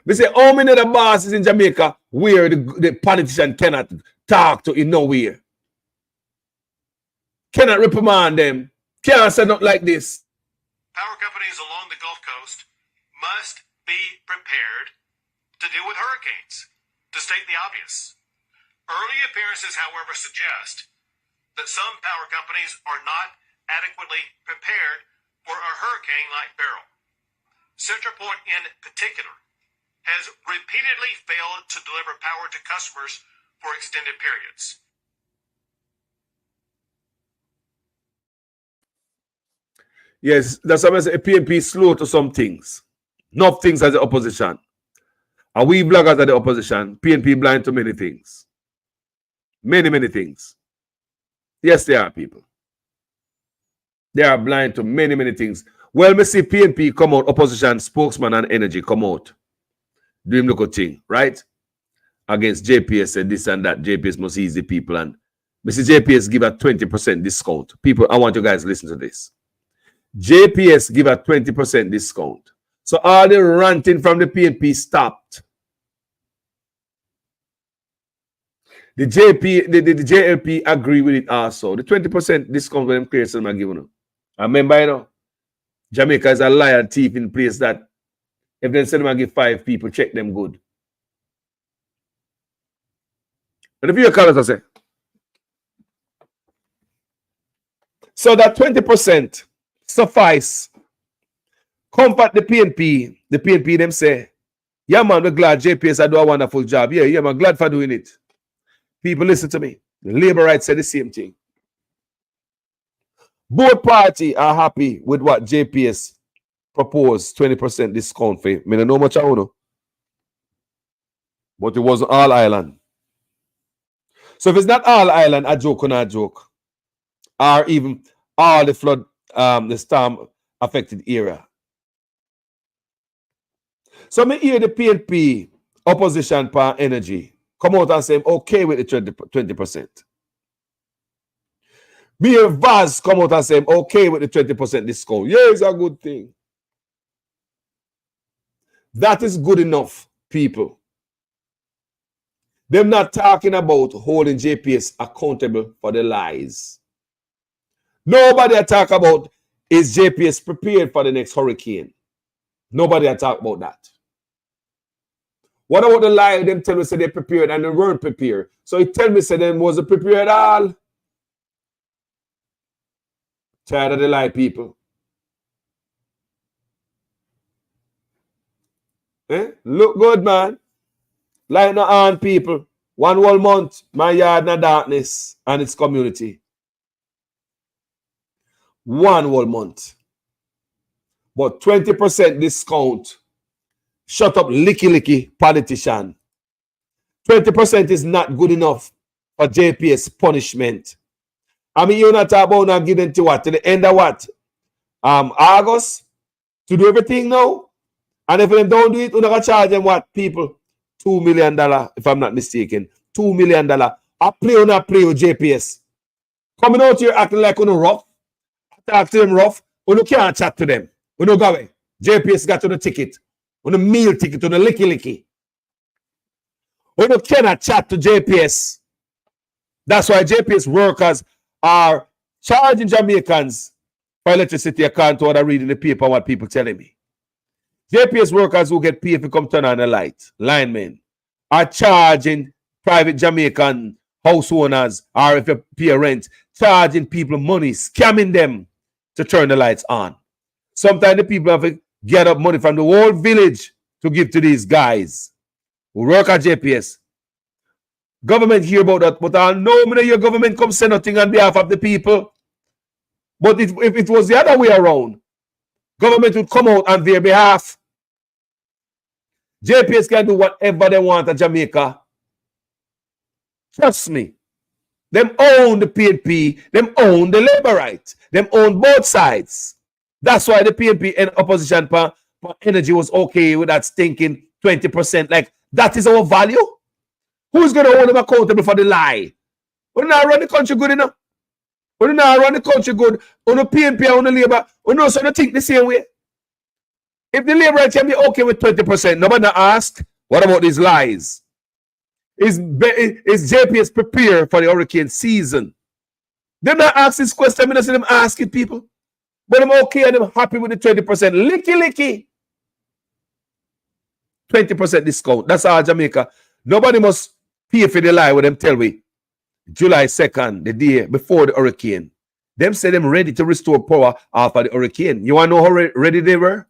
We say how many of the bosses in Jamaica where the politician cannot talk to in nowhere? Cannot reprimand them. Can't say nothing like this. Power companies along the Gulf Coast must be prepared to deal with hurricanes, to state the obvious. Early appearances, however, suggest that some power companies are not adequately prepared for a hurricane like Beryl. CenterPoint in particular has repeatedly failed to deliver power to customers for extended periods. Yes, that's why I say PNP is slow to some things. Enough things as the opposition. And we bloggers are the opposition. PNP blind to many things. Many, many things. Yes, they are, people. They are blind to many, many things. Well, me see PNP come out, opposition, spokesman and energy come out. Doing the good thing, right? Against JPS and this and that. JPS must ease the people. And Mr. JPS give a 20% discount. People, I want you guys to listen to this. JPS give a 20% discount. So all the ranting from the PNP stopped. The JLP agree with it also. The 20% discount when them clears them are giving them. I remember, you know, Jamaica is a liar thief in place that if they send them and give 5 people, check them good. But if you call us, I say. So that 20% suffice. Comfort the PNP. The PNP them say, yeah, man, we're glad JPS I do a wonderful job. Yeah, man, glad for doing it. People, listen to me. The labor rights say the same thing. Both parties are happy with what JPS proposed 20% discount for. I don't know much I know. But it wasn't all island. So if it's not all island, a joke or not a joke. Or even all the flood, the storm affected area. So me hear the PNP opposition power energy come out and say I'm okay with the 20%. Me hear Vaz come out and say I'm okay with the 20% discount. Yeah, it's a good thing. That is good enough, people. They're not talking about holding JPS accountable for the lies. Nobody talk about is JPS prepared for the next hurricane. Nobody talk about that. What about the lie? Them tell me say they prepared and they weren't prepared. So he tell me say them wasn't prepared at all. Tired of the lie, people. Look good, man. Lie no on, people. 1 whole month, my yard in darkness and its community. 1 whole month. But 20% discount. Shut up, licky politician. 20% is not good enough for JPS punishment. I mean, you're not talking about now giving to what? To the end of what? August? To do everything now? And if they don't do it, we're going to charge them what? People? $2 million, if I'm not mistaken. $2 million. I play or not play with JPS. Coming out here acting like you're rough. Talk to them rough. You can't chat to them. You don't go away. JPS got to the ticket. On the meal ticket, on the licky. You cannot chat to JPS. That's why JPS workers are charging Jamaicans for electricity according to what I read in the paper and what people telling me. JPS workers who get paid to come turn on the light, linemen, are charging private Jamaican house owners, or if you pay rent, charging people money, scamming them to turn the lights on. Sometimes the people have to get up money from the whole village to give to these guys who work at JPS. Government hear about that, but I know your government come say nothing on behalf of the people. But if it was the other way around, government would come out on their behalf. JPS can do whatever they want at Jamaica. Trust me. Them own the PNP. Them own the labor right. Them own both sides. That's why the PNP and opposition for energy was okay with that stinking 20%. Like, that is our value? Who's going to hold them accountable for the lie? We not run the country good enough. We not run the country good. On the PNP and on the labor, we know so they think the same way. If the labor right can be okay with 20%, nobody asked, what about these lies? Is JPS prepared for the hurricane season? They're not asking this question. I don't see them asking people. But I'm okay and I'm happy with the 20%. Licky. 20% discount. That's all Jamaica. Nobody must pay for the lie with them tell we. July 2nd, the day before the hurricane. Them say them ready to restore power after the hurricane. You want to know how ready they were?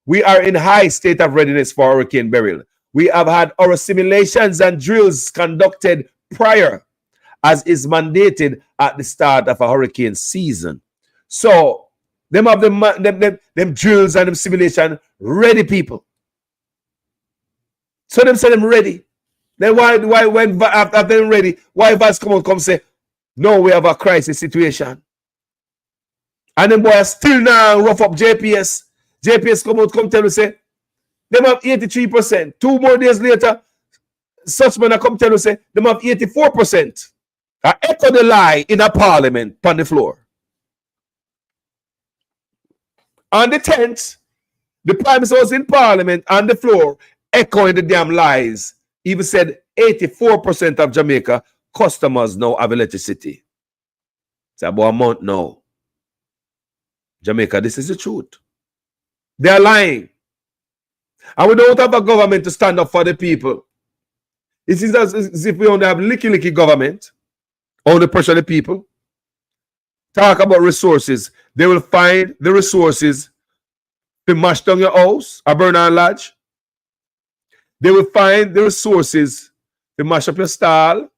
We are in high state of readiness for Hurricane Beryl. We have had our simulations and drills conducted prior, as is mandated at the start of a hurricane season. So, them have them drills and them simulation ready, people. So them say them ready. Then why when after them ready, why Vaz come say, no, we have a crisis situation. And them boys still now rough up JPS. JPS come tell you say, them have 83%. 2 more days later, such man come tell you say, them have 84%. I echo the lie in a parliament on the floor. On the 10th, the Prime Minister was in Parliament on the floor, echoing the damn lies. Even said 84% of Jamaica customers now have electricity. It's about a month now. Jamaica, this is the truth. They are lying. And we don't have a government to stand up for the people. It is as if we only have licky government, only pressure the people. Talk about resources. They will find the resources to mash down your house or burn and lodge. They will find the resources to mash up your stall,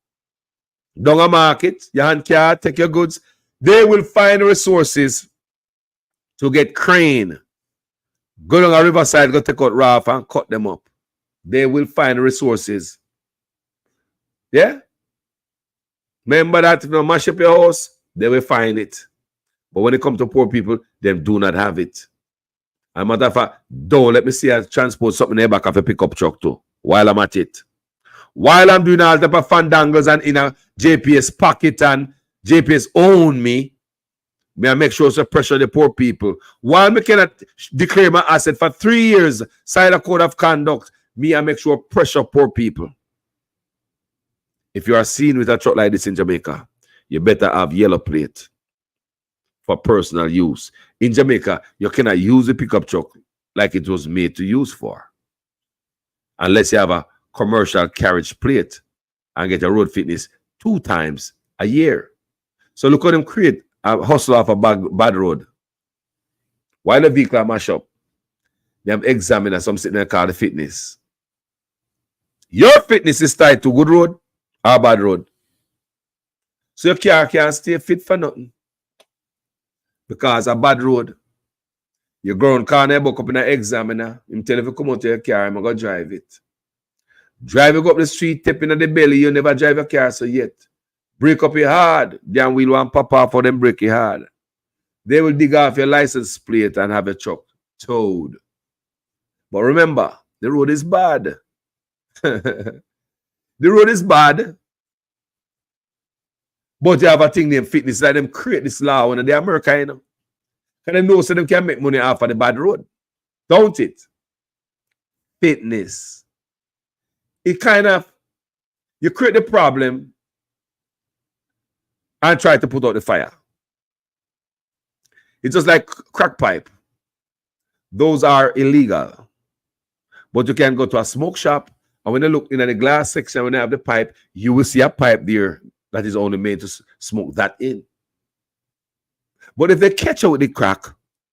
down a market, your hand car, take your goods. They will find the resources to get crane, go down a riverside, go take out raft and cut them up. They will find the resources. Yeah? Remember that if you don't mash up your house, they will find it. But when it comes to poor people, they do not have it. As a matter of fact, don't let me see I transport something in the back of a pickup truck too, while I'm at it. While I'm doing all type of fandangles and in a JPS pocket and JPS own me, may I make sure to pressure the poor people. While I cannot declare my asset for 3 years, sign a code of conduct, me I make sure pressure poor people. If you are seen with a truck like this in Jamaica, you better have yellow plate for personal use. In Jamaica, you cannot use a pickup truck like it was made to use for, unless you have a commercial carriage plate and get a road fitness 2 times a year. So look how them create a hustle off a bad road. While the vehicle mash up, they have examined some sitting in the car the fitness. Your fitness is tied to good road or bad road. So your car can't stay fit for nothing. Because a bad road, your ground car never book up in an examiner. Him tell if you come out to your car, I'm going to drive it. Drive it up the street, tapping in the belly, you never drive a car so yet. Break up your hard. Damn wheel one pop off for them break your hard. They will dig off your license plate and have your truck towed. But remember, the road is bad. The road is bad. But you have a thing named fitness, like them create this law when they're American, you know. Because they know so them can make money off of the bad road. Don't it? Fitness. It kind of, you create the problem and try to put out the fire. It's just like crack pipe. Those are illegal. But you can go to a smoke shop, and when you look in the glass section, when they have the pipe, you will see a pipe there that is only made to smoke that in. But if they catch you with the crack,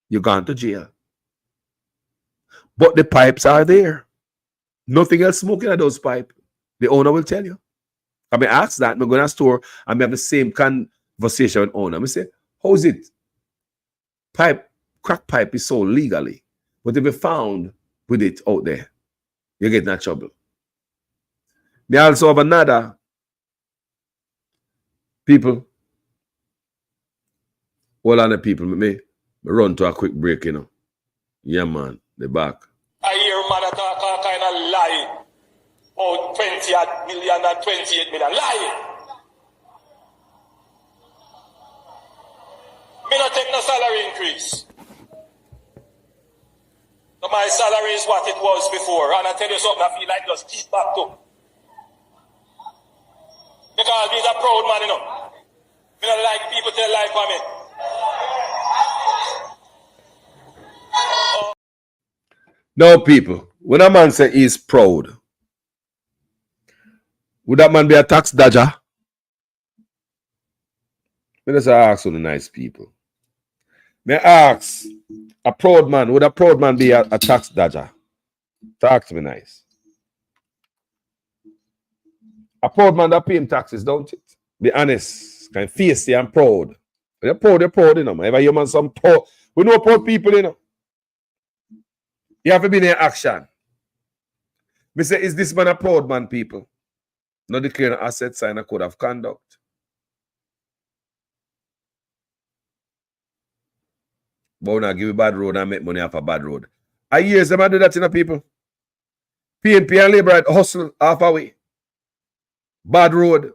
you're gone to jail. But the pipes are there. Nothing else smoking at those pipes. The owner will tell you. I mean, ask that. I'm going to a store and we have the same conversation with owner. I say, how is it? Crack pipe is sold legally. But if you found with it out there, you get in trouble. They also have another People. Hold on the people. Me run to a quick break, you know. Yeah, man. They back. I hear man talk a kind of lie. Oh, 20 million and 28 million. Lie! Me not take no salary increase. So my salary is what it was before. And I tell you something, I feel like just keep back to. Because he's a proud man, you know. Me don't like people tell lie for me. No, people. When a man say he's proud, would that man be a tax dodger? Me just ask on the nice people. Me ask, a proud man, would a proud man be a tax dodger? Talk to me nice. A proud man that pay him taxes, don't it? Be honest, kind of feisty and proud. You're proud, you know. Man. If you man some proud, we know proud people, you know. You have to be in action. Me say, is this man a proud man, people? Not declaring assets, sign a code of conduct. But when I give you bad road and make money off a bad road. I years them do that, you know, people. PNP and Labour hustle halfway. Bad road.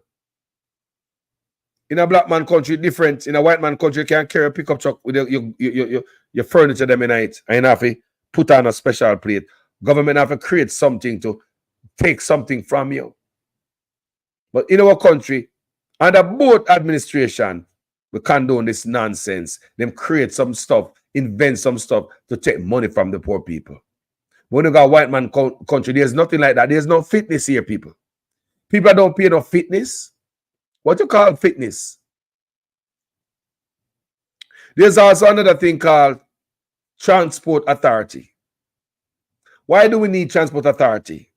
In a black man country, different. In a white man country, you can carry a pickup truck with your furniture them in it. And you have to put on a special plate. Government have to create something to take something from you. But in our country, under both administration, we condone this nonsense. Them create some stuff, invent some stuff to take money from the poor people. When you got a white man country, there's nothing like that. There's no fitness here, people. People don't pay no fitness. What you call fitness? There's also another thing called transport authority. Why do we need transport authority?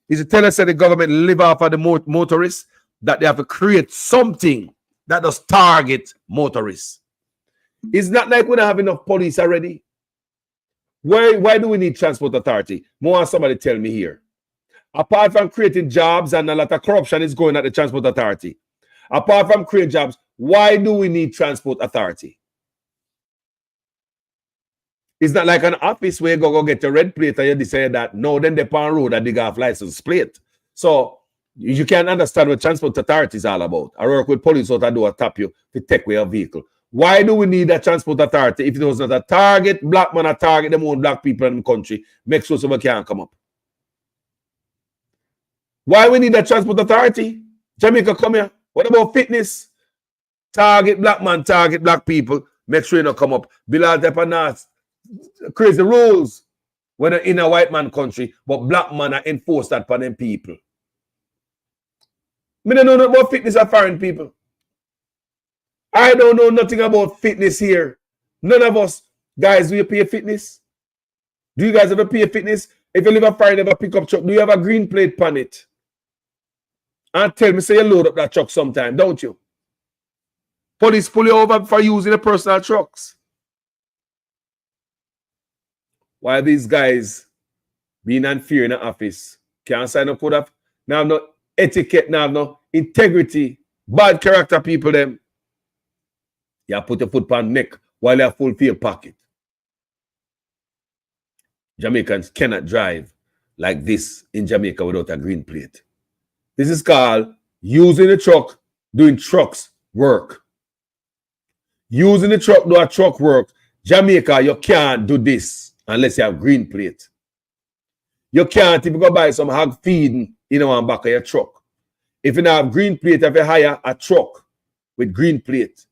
Is to tell us that the government live off of the motorists, that they have to create something that does target motorists. It's not like we don't have enough police already. Why do we need transport authority? More somebody tell me here. Apart from creating jobs and a lot of corruption is going at the transport authority. Apart from creating jobs, why do we need transport authority? It's not like an office where you go get a red plate and you decide that no, then they pan road and dig off license plate. So you can't understand what transport authority is all about. I work with police out and do a tap you to take away a vehicle. Why do we need a transport authority if it was not a target black man, a target them own black people in the country? Make sure someone can't come up. Why we need a transport authority? Jamaica, come here. What about fitness? Target black man, target black people. Make sure you don't come up. Below the crazy rules when they're in a white man country, but black man are enforced that upon them people. I don't know nothing about fitness of foreign people. I don't know nothing about fitness here. None of us. Guys, do you pay fitness? Do you guys ever pay fitness? If you live a foreign, ever pick up truck, do you have a green plate on it? And tell me, say you load up that truck sometime, don't you? Police pull you over for using the personal trucks. Why these guys being unfair in the office? Can't sign up for that. Now have no etiquette, now have no integrity. Bad character people them. You put your foot on neck while you have full field pocket. Jamaicans cannot drive like this in Jamaica without a green plate. This is called using the truck, doing trucks work. Using the truck, do a truck work. Jamaica, you can't do this unless you have green plate. You can't if you go buy some hog feeding on back of your truck. If you don't have green plate, if you hire a truck with green plate.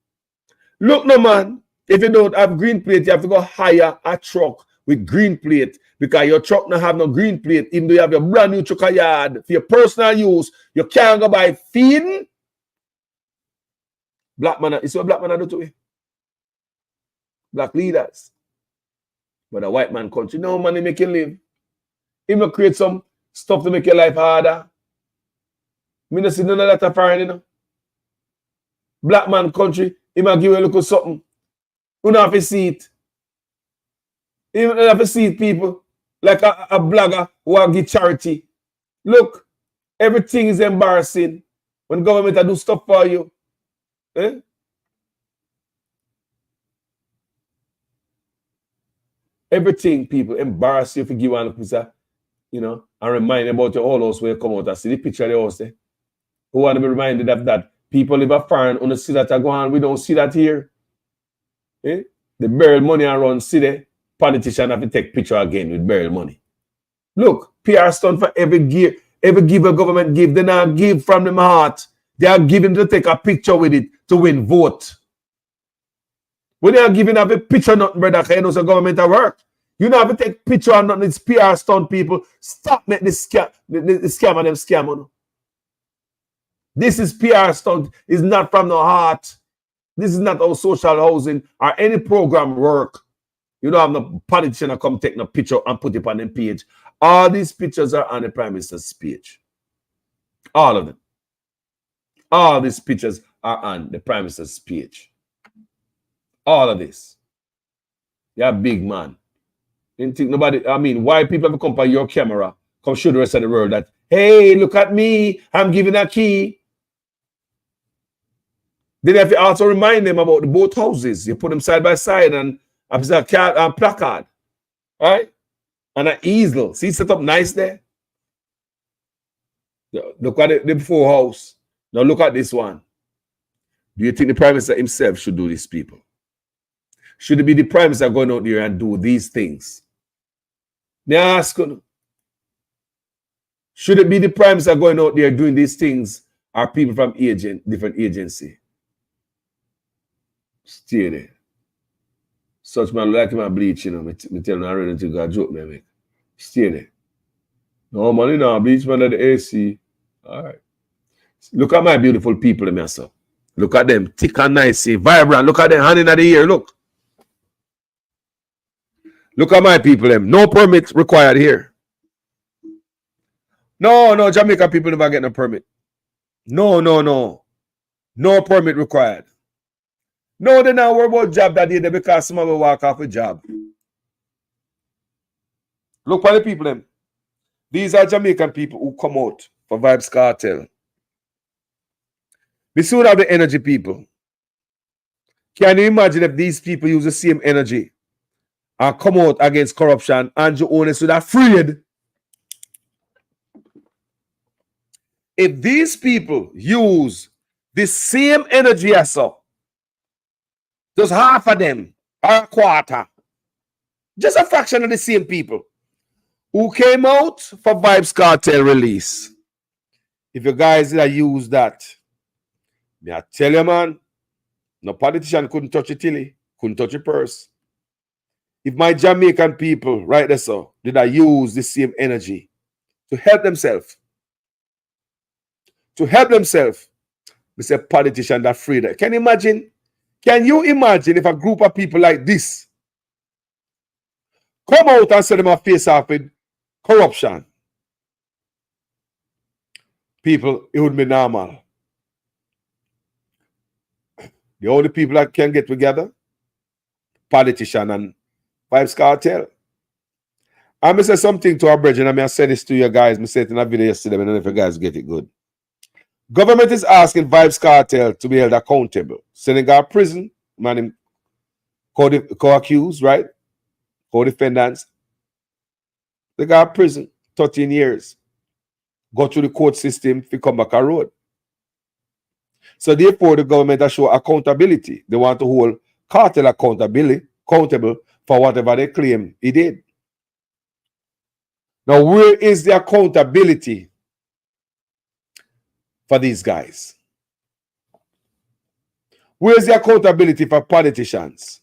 Look no man, if you don't have green plate, you have to go hire a truck with green plate because your truck don't have no green plate. Even though you have your brand new truck yard for your personal use, you can't go buy feeding. Black man, it's what black man do to you. Black leaders. But a white man country, no money make you live. He may create some stuff to make your life harder. Me not see none of that foreign, you know. Black man country, he might give you a little something. You don't have to see it. You don't have to see it, people. Like a blogger who will give charity. Look, everything is embarrassing when government do stuff for you. Eh? Everything people embarrass you if you give one pizza, you know, and remind you about your old house where you come out and see the picture of the house there. Who want to be reminded of that? People live a foreign and see that go on. We don't see that here. Eh? The Beryl money around city, politician have to take picture again with Beryl money. Look, PR stunt for every giver government give. They not give from them heart. They are giving to take a picture with it to win vote. When they are giving up a picture, nothing, brother, because you know the government at work. You don't have to take picture and nothing. It's PR stunt people. Stop make this scam, the scam and them scam. No? This is PR stunt. It's not from the heart. This is not how social housing or any program work. You don't have no politician to come take no picture and put it on the page. All these pictures are on the Prime Minister's page. All of them. All these pictures are on the Prime Minister's page. All of this. You're a big man. Didn't think nobody, I mean, why people have to come by your camera, come show the rest of the world that, hey, look at me, I'm giving a key. Then you have to also remind them about the both houses. You put them side by side and a placard, right? And an easel. See, set up nice there. Look at the before house. Now look at this one. Do you think the Prime Minister himself should do this, people? Should it be the Prime Minister going out there and do these things? They ask, should it be the Prime Minister going out there doing these things, or people from different agency? Stay there. Such man like him and bleach, you know. Me tell him I really think a joke me make. Stay there. No money now, bleach man at the AC. All right. Look at my beautiful people, myself. Look at them, thick and nice, vibrant. Look at them, hand in the ear. Look. Look at my people, them. No permits required here. No, Jamaica people never get no permit. No. No permit required. No, they not worry about job that day because some of them walk off a job. Look at the people, them. These are Jamaican people who come out for Vibes Cartel. We soon have the energy people. Can you imagine if these people use the same energy and come out against corruption? Andrew Onis would have freed. If these people use the same energy as so, just half of them or a quarter, just a fraction of the same people who came out for Vibes Cartel release. If you guys use that, may I tell you, man, no politician couldn't touch a tilly, couldn't touch a purse. If my Jamaican people, right there, so, did I use the same energy to help themselves, we say politician that free that. Can you imagine if a group of people like this come out and set them a face off with corruption? People, it would be normal. The only people that can get together, politician and Vibes Cartel. I'm going to say something to our brethren. I said this to you guys. I said it in a video yesterday. I don't know if you guys get it good. Government is asking Vibes Cartel to be held accountable. Senegal prison, man, co-accused, right? Co-defendants. They got prison, 13 years. Go through the court system to come back a road. So therefore, the government has shown accountability. They want to hold cartel accountable for whatever they claim he did. Now, where is the accountability for these guys? Where is the accountability for politicians?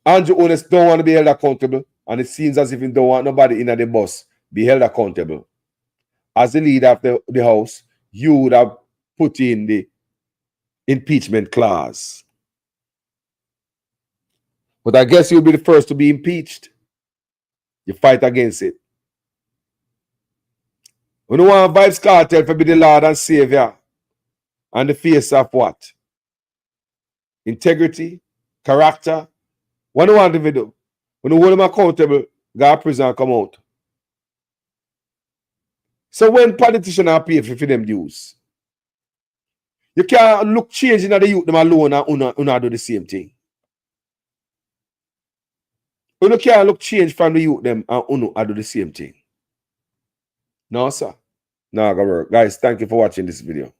Andrew Onis don't want to be held accountable, and it seems as if he don't want nobody in the bus be held accountable. As the leader of the House, you would have put in the impeachment clause. But I guess you'll be the first to be impeached. You fight against it. We don't want Vibes Cartel to be the Lord and Savior and the face of what? Integrity, character. What do you want them to do? When you hold them accountable, go to prison and come out. So when politicians are paid for them dues, You can't look changing at the youth them alone and una do the same thing. You can't look change from the youth them and una do the same thing. No, sir. No, gonna work. Guys, thank you for watching this video.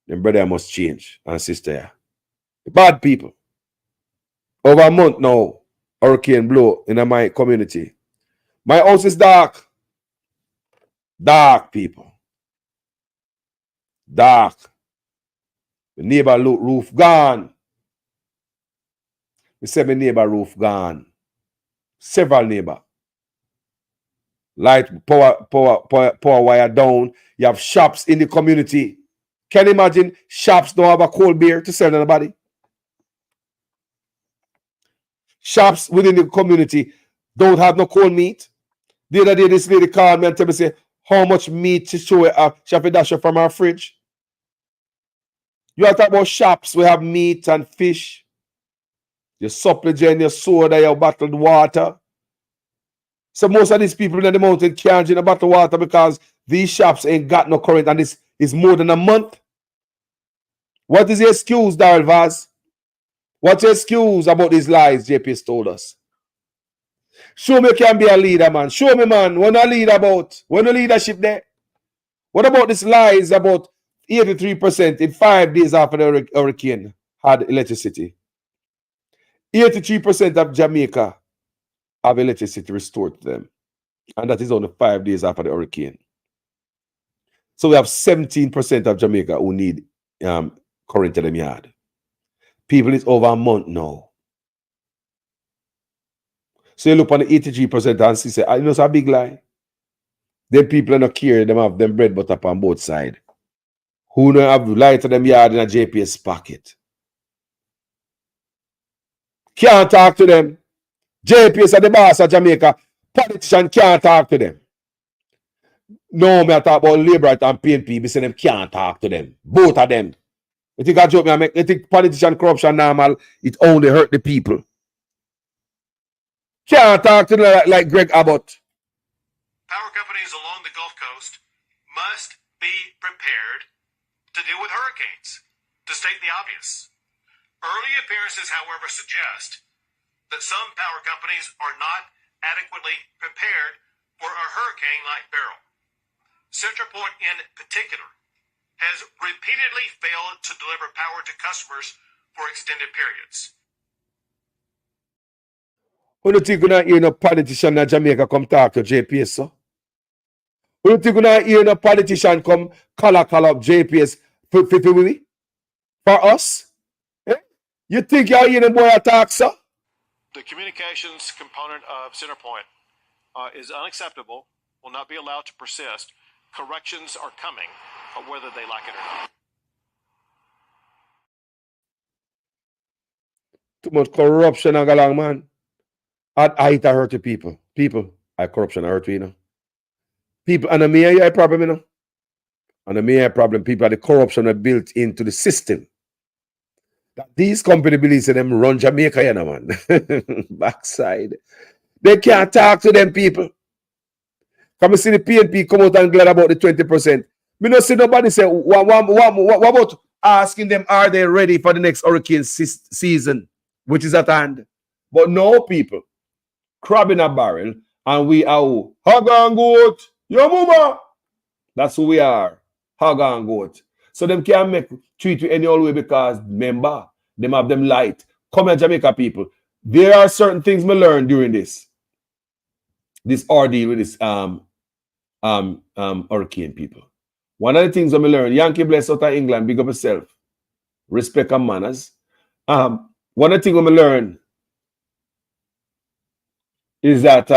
Them brother must change and sister. Yeah. Bad people. Over a month now, hurricane blow in my community. My house is dark. Dark, people. Dark. The neighbor roof gone. We said my neighbor roof gone. Several neighbor. Light, power wire down. You have shops in the community. Can you imagine shops don't have a cold beer to sell to anybody? Shops within the community don't have no cold meat. The other day, this lady called me and tell me, say, how much meat to show her, she have to dash her from our fridge. You are talking about shops, we have meat and fish. Your supplement, your soda, your bottled water. So most of these people in the mountain can't drink a bottled water because these shops ain't got no current, and this is more than a month. What is the excuse, Daryl Vaz? What's your excuse about these lies JPS told us? Show me you can be a leader, man. Show me, man. What a leader about? What a leadership there? What about these lies about 83% in 5 days after the hurricane had electricity? 83% of Jamaica have electricity restored to them. And that is only 5 days after the hurricane. So we have 17% of Jamaica who need current in them yard. People, it's over a month now. So you look on the 83% and see, say, I know it's a big lie. Them people are not care, them have them bread butter on both sides. Who don't have light to them yard in a JPS pocket? Can't talk to them. JPS are the boss of Jamaica. Politician can't talk to them. No, me I talk about Labour and PNP. Me say them can't talk to them. Both of them. You think I joke me? You think politician corruption normal? It only hurt the people. Can't talk to them like Greg Abbott. Power companies along the Gulf Coast must be prepared to deal with hurricanes, to state the obvious. Early appearances, however, suggest that some power companies are not adequately prepared for a hurricane like Beryl. CenterPoint in particular has repeatedly failed to deliver power to customers for extended periods. Who do you think gonna hear no politician in Jamaica come talk to JPS, so? Who do you think gonna hear no politician come call up JPS for us? Eh? You think you're hearing the boy attack, sir? The communications component of CenterPoint is unacceptable, will not be allowed to persist. Corrections are coming, whether they like it or not. Too much corruption and along, man. I hate to hurt the people. People, corruption hurt you know. People, and me a problem, you know. And me a problem. People are the corruption are built into the system. That these companies believe in them run Jamaica, you know, man. Backside. They can't talk to them people. Come see the PNP come out and glad about the 20%. Me not see nobody say, what about asking them, are they ready for the next hurricane season, which is at hand? But no, people. Crab in a barrel, and we are who? Hog and goat. Yo, mama. That's who we are. Hog and goat. So them can't treat you any old way because, remember, them have them light. Come here, Jamaica people. There are certain things we learned during this ordeal with this hurricane, people. One of the things that we learned, Yankee bless out of England, big up yourself. Respect and manners. One of the things we learned is that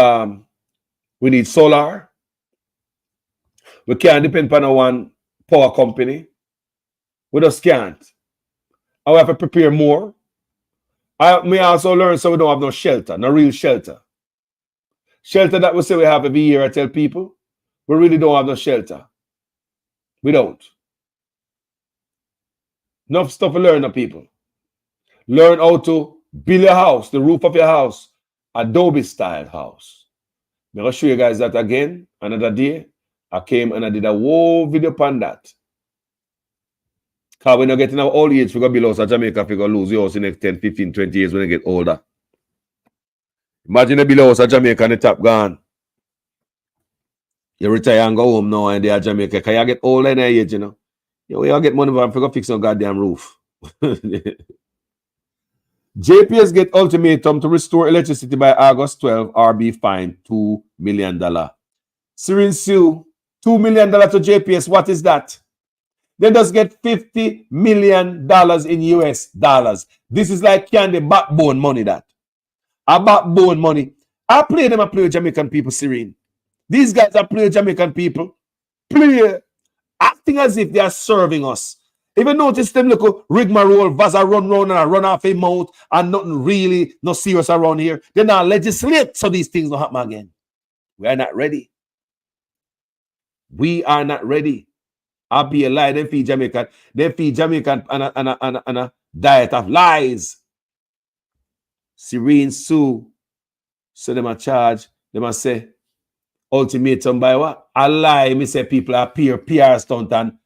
we need solar. We can't depend on one power company. We just can't. And we have to prepare more. I may also learn so we don't have no shelter, no real shelter. Shelter that we say we have every year, I tell people, we really don't have no shelter. We don't. Enough stuff to learn, people. Learn how to build your house, the roof of your house, Adobe style house. I'm going to show you guys that again another day. I came and I did a whole video on that. Because we're not getting our old age, we're going to be lost at Jamaica, we're going to lose your house in the next 10, 15, 20 years when they get older. Imagine a below house at Jamaica and the top gone. You retire and go home now and they are Jamaica. Because you get older in the age, you know. You all get money for to fix some goddamn roof. JPS get ultimatum to restore electricity by August 12 or be fined $2 million. Serene Sue, $2 million to JPS. What is that? They just get $50 million in US dollars. This is like candy backbone money that. A backbone money. I play with Jamaican people, Serene. These guys are playing Jamaican people. Play. Acting as if they are serving us. Even notice them look rigmarole, Vaza run round and run off a mouth and nothing really not serious around here. They're not legislate so these things don't happen again. We are not ready. We are not ready. I'll be a lie. They feed Jamaican. They feed Jamaican and a diet of lies. Serene Sue. So them a charge. Them a say ultimatum by what? A lie. Me say people are PR stunt and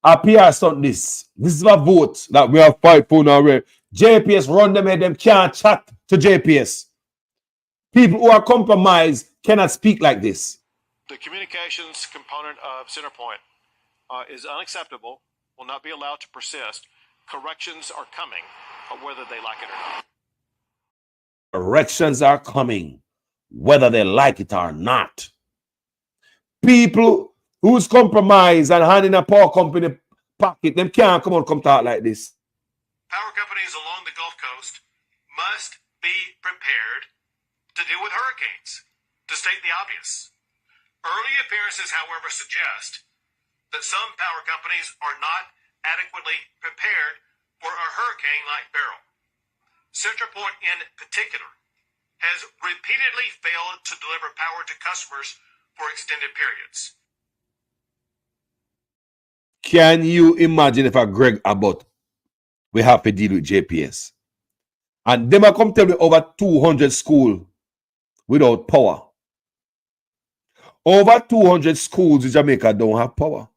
a PR stunt this. This is a vote that we have fight for now. JPS run them head. Them can't chat to JPS. People who are compromised cannot speak like this. The communications component of Centerpoint is unacceptable, will not be allowed to persist. Corrections are coming, whether they like it or not. Corrections are coming, whether they like it or not. People who's compromised and handing a power company pocket, them can't come talk like this. Power companies along the Gulf Coast must be prepared to deal with hurricanes, to state the obvious. Early appearances, however, suggest that some power companies are not adequately prepared for a hurricane like Beryl. Centerpoint in particular has repeatedly failed to deliver power to customers for extended periods. Can you imagine if a Greg Abbott we have to deal with JPS? And them are come tell me over 200 schools without power. Over 200 schools in Jamaica don't have power.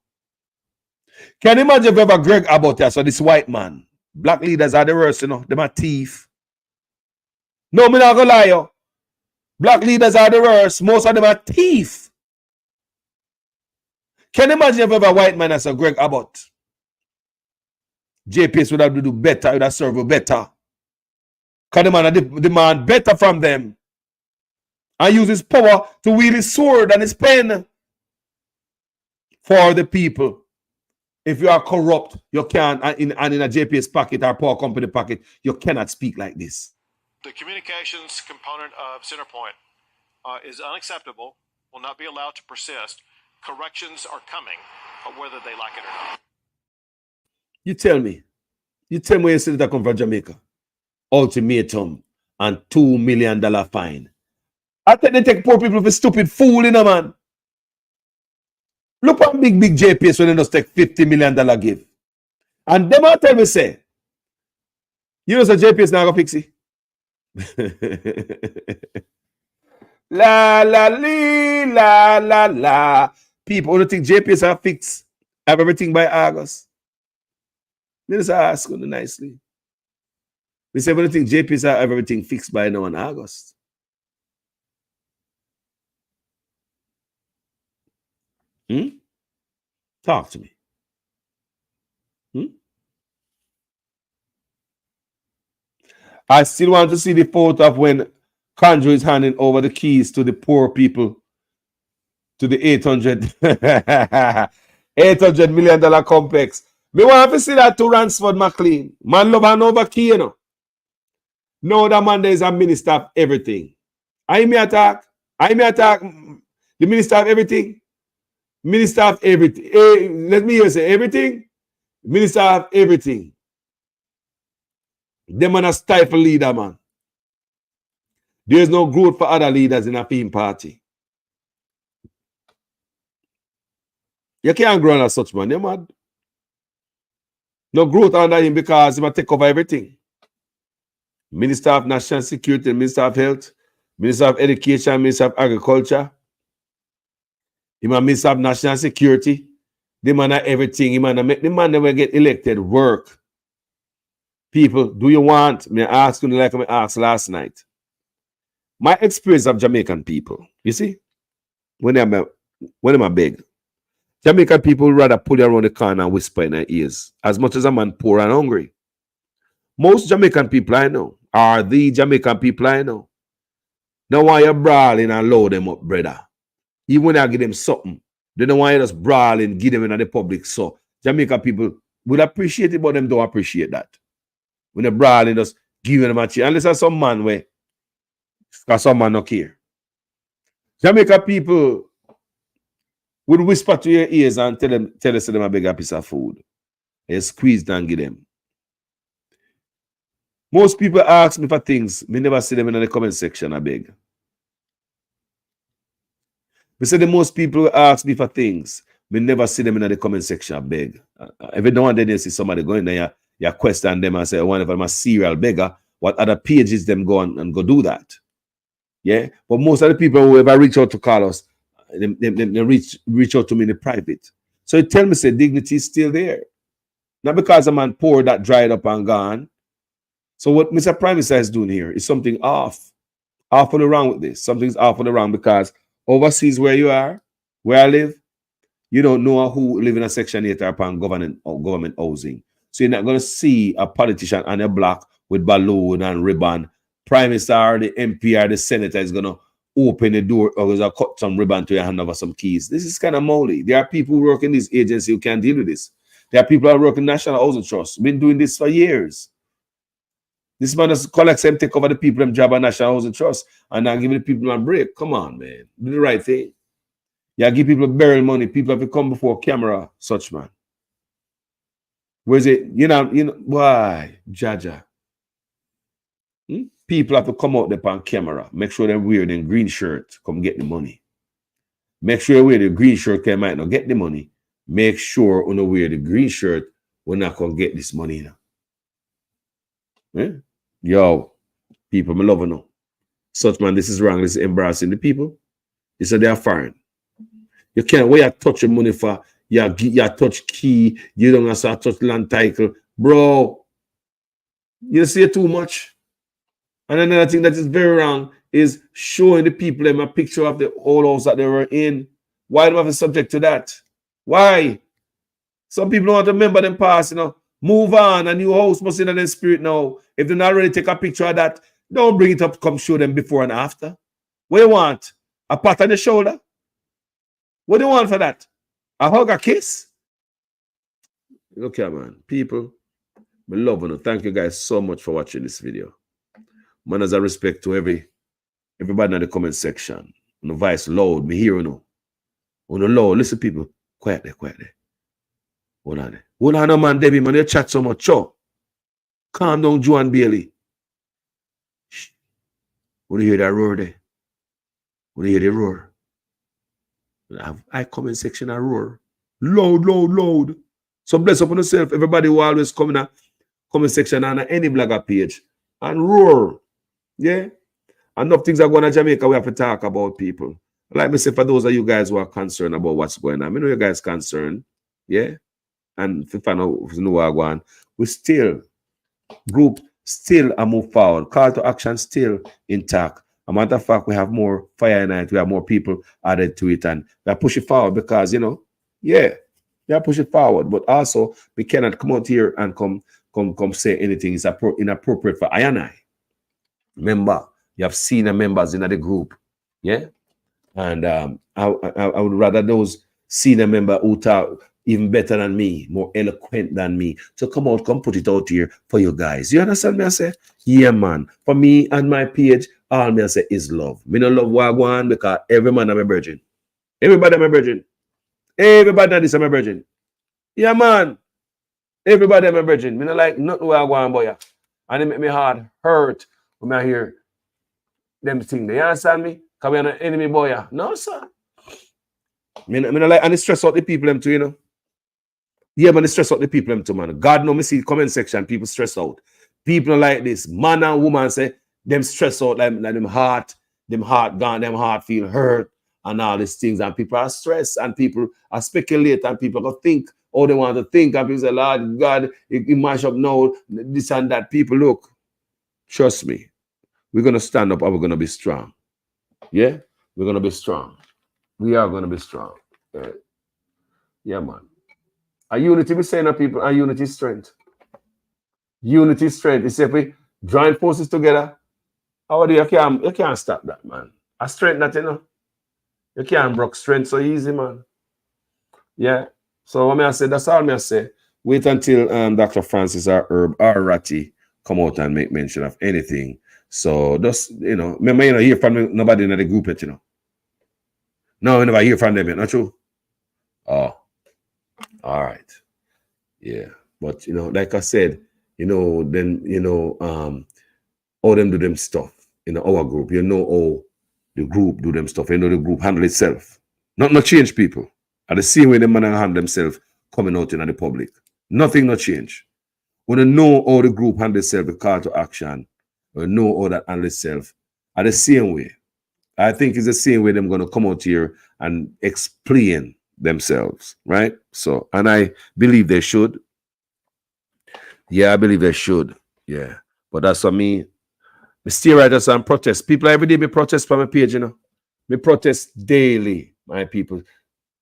Can you imagine if we have a Greg Abbott here, so this white man? Black leaders are the worst, you know. Them are thief. No, me not gonna lie, yo. Black leaders are the worst. Most of them are thief. Can you imagine if we have a white man as a Greg Abbott? JPS would have to do better, would have served better. Because the man demand better from them. And use his power to wield his sword and his pen for the people. If you are corrupt, you can't, and in a JPS pocket or power company pocket, you cannot speak like this. The communications component of Centerpoint is unacceptable, will not be allowed to persist. Corrections are coming, whether they like it or not. You tell me when you see that come from Jamaica. Ultimatum and $2 million fine. I think they take poor people for stupid fool, you know, man. Look at big JPS when they just take $50 million give. And them all tell me, say, you know, so JPS now go fix it. La la li, la la la. People who think JPS are fixed, have everything by August. Let us ask them nicely. We say, we don't think JPS have everything fixed by now in August. Talk to me. I still want to see the photo of when Conjo is handing over the keys to the poor people, to the $800 million complex. Me want to see that to Ransford McLean. Man love hand over key, you know. No, that man there is a minister of everything. I may attack. The minister of everything. Minister of everything. Let me hear say everything. Minister of everything. Them man a stifle leader, man. There is no growth for other leaders in a theme party. You can't grow under such man. You're mad. No growth under him because he might take over everything. Minister of National Security, Minister of Health, Minister of Education, Minister of Agriculture. He might Minister of National Security. The man at everything. The man never get elected. Work. People, do you want? Me ask you like I asked last night. My experience of Jamaican people, you see, when I'm a beg, Jamaican people would rather pull you around the corner and whisper in their ears, as much as a man poor and hungry. Most Jamaican people I know are the Jamaican people I know. Now why you brawling and load them up, brother? Even when I give them something, they don't want you just brawling, give them in the public. So Jamaican people will appreciate it, but them don't appreciate that. When they're brawling, just give them a chance. Unless there's some man where, because some man not care. Jamaica people would whisper to your ears and tell us them a beg a piece of food. They squeeze and give them. Most people ask me for things. Me never see them in the comment section, I beg. Me say the most people ask me for things. Me never see them in the comment section, I beg. Every now and then you see somebody going there, you question them and say, one of them a serial beggar. What other pages them go on and go do that? Yeah? But most of the people who ever reach out to Carlos, they reach out to me in the private. So it tell me, say, dignity is still there. Not because a man poor that dried up and gone. So what Mr. Prime Minister is doing here is something awfully wrong with this. Something's awfully wrong because overseas where you are, where I live, you don't know who live in a Section 8 or upon government housing. So you're not going to see a politician on a block with balloon and ribbon. Prime Minister or the MP or the Senator is going to open the door or is going to cut some ribbon to your hand over some keys. This is kind of moldy. There are people who work in this agency who can't deal with this. There are people who work in National Housing Trust. Been doing this for years. This man just collects them, take over the people, them job at National Housing Trust, and now give the people a break. Come on, man. Do the right thing. Yeah, give people Beryl money. People have to come before camera, such man. Where's it? You know, why? Jaja. People have to come out there on camera. Make sure they're wearing green shirt. Come get the money. Make sure you wear the green shirt. They might not get the money. Make sure when you wear the green shirt, we're not going to get this money now. Yeah? Yo, people, me love you. Such man, this is wrong. This is embarrassing the people. They say they are foreign. You can't where you touch your money for, you touch key, you don't have to touch land title. Bro, you see it too much. And another thing that is very wrong is showing the people them a picture of the old house that they were in. Why do I have to subject to that? Why? Some people don't want to remember them past, Move on. A new house must in their spirit now. If they not ready to take a picture of that, don't bring it up. Come show them before and after. What do you want? A pat on the shoulder? What do you want for that? A hug, a kiss? Okay, man. People, I love you. Thank you guys so much for watching this video. Man, as a respect to everybody in the comment section. On the voice loud, me hear you. On the loud, listen, people. Quiet there. Hold on there. Hold on, man, Debbie, man. You chat so much. Cho. Calm down, Joan Bailey. Shh. When you hear that roar there? When you hear the roar? I comment section and roar. Loud. So bless up on yourself. Everybody who always come in a comment section and any blogger page and roar. Yeah? Enough things are going on Jamaica we have to talk about, people. Like me say, for those of you guys who are concerned about what's going on, I know you guys concerned. Yeah? And if I know what's going on, we still, group still a move forward. Call to action still intact. As a matter of fact, we have more fire night. We have more people added to it, and we are pushing forward because, we are pushing forward. But also, we cannot come out here and come say anything is inappropriate for I and I. Remember, you have senior members in the group, yeah? And I would rather those senior members who talk even better than me, more eloquent than me, to come put it out here for you guys. You understand me? I say, yeah, man. For me and my page, all me I say is love. Me no love Wagwan because every man I'm a virgin. Everybody I'm a virgin. Everybody that is I'm a virgin. Yeah, man. Everybody I'm a virgin. Me no like nothing Wagwan boy. And it make me heart hurt when I hear them things. You understand me? Because we are an enemy boy. No, sir. Me no like, and it stress out the people them too, Yeah, man, it stress out the people them too, man. God know me see the comment section, people stress out. People like this. Man and woman say, them stress out like them heart gone, them heart feel hurt. and all these things, and people are stressed, and people are speculate, and people are think all they want to think, and people say, Lord God, it mash up now, this and that. People, look, trust me, we're going to stand up and we're going to be strong. Yeah? We're going to be strong. We are going to be strong. Yeah, man. A unity, we saying to people, a unity is strength. Unity is strength. It's if we join forces together, how do you can't stop that, man. A strength that, you know. You can't break strength so easy, man. Yeah. So what I say, that's all I say. Wait until Dr. Francis or Herb or Ratty come out and make mention of anything. So just, you know, remember, you know, hear from nobody in the group yet, you know. No, we never hear from them yet, not true? Oh. All right. Yeah. But, you know, like I said, you know, then, you know, all them do them stuff in our group. You know how the group do them stuff. You know the group handle itself. Not change people. At the same way the man handle themselves coming out in the public. Nothing not change. When you know how the group handle itself, the call to action, you know how that handle itself. At the same way. I think it's the same way them going to come out here and explain themselves, right? So, and I believe they should. Yeah, I believe they should. Yeah. But that's for me. I stay right us and protest. People every day me protest from my page, you know. Me protest daily, my people.